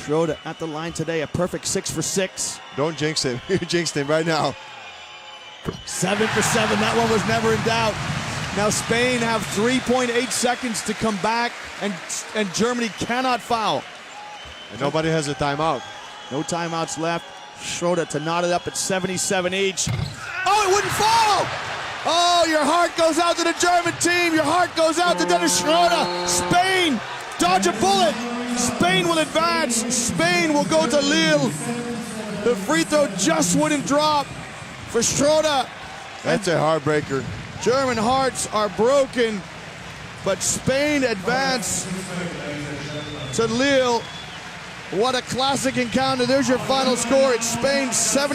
Schroeder at the line today, a perfect 6 for 6. Don't jinx him. You jinxed him right now. 7 for 7, that one was never in doubt. Now Spain have 3.8 seconds to come back, and Germany cannot foul. And nobody has a timeout. No timeouts left. Schroeder to knot it up at 77 each. Oh, it wouldn't fall! Oh, your heart goes out to the German team. Your heart goes out to Dennis Schroeder. Spain, dodge a bullet. Spain will advance. Spain will go to Lille. The free throw just wouldn't drop for Schroeder. That's a heartbreaker. German hearts are broken, but Spain advance to Lille. What a classic encounter. There's your final score. It's Spain 70.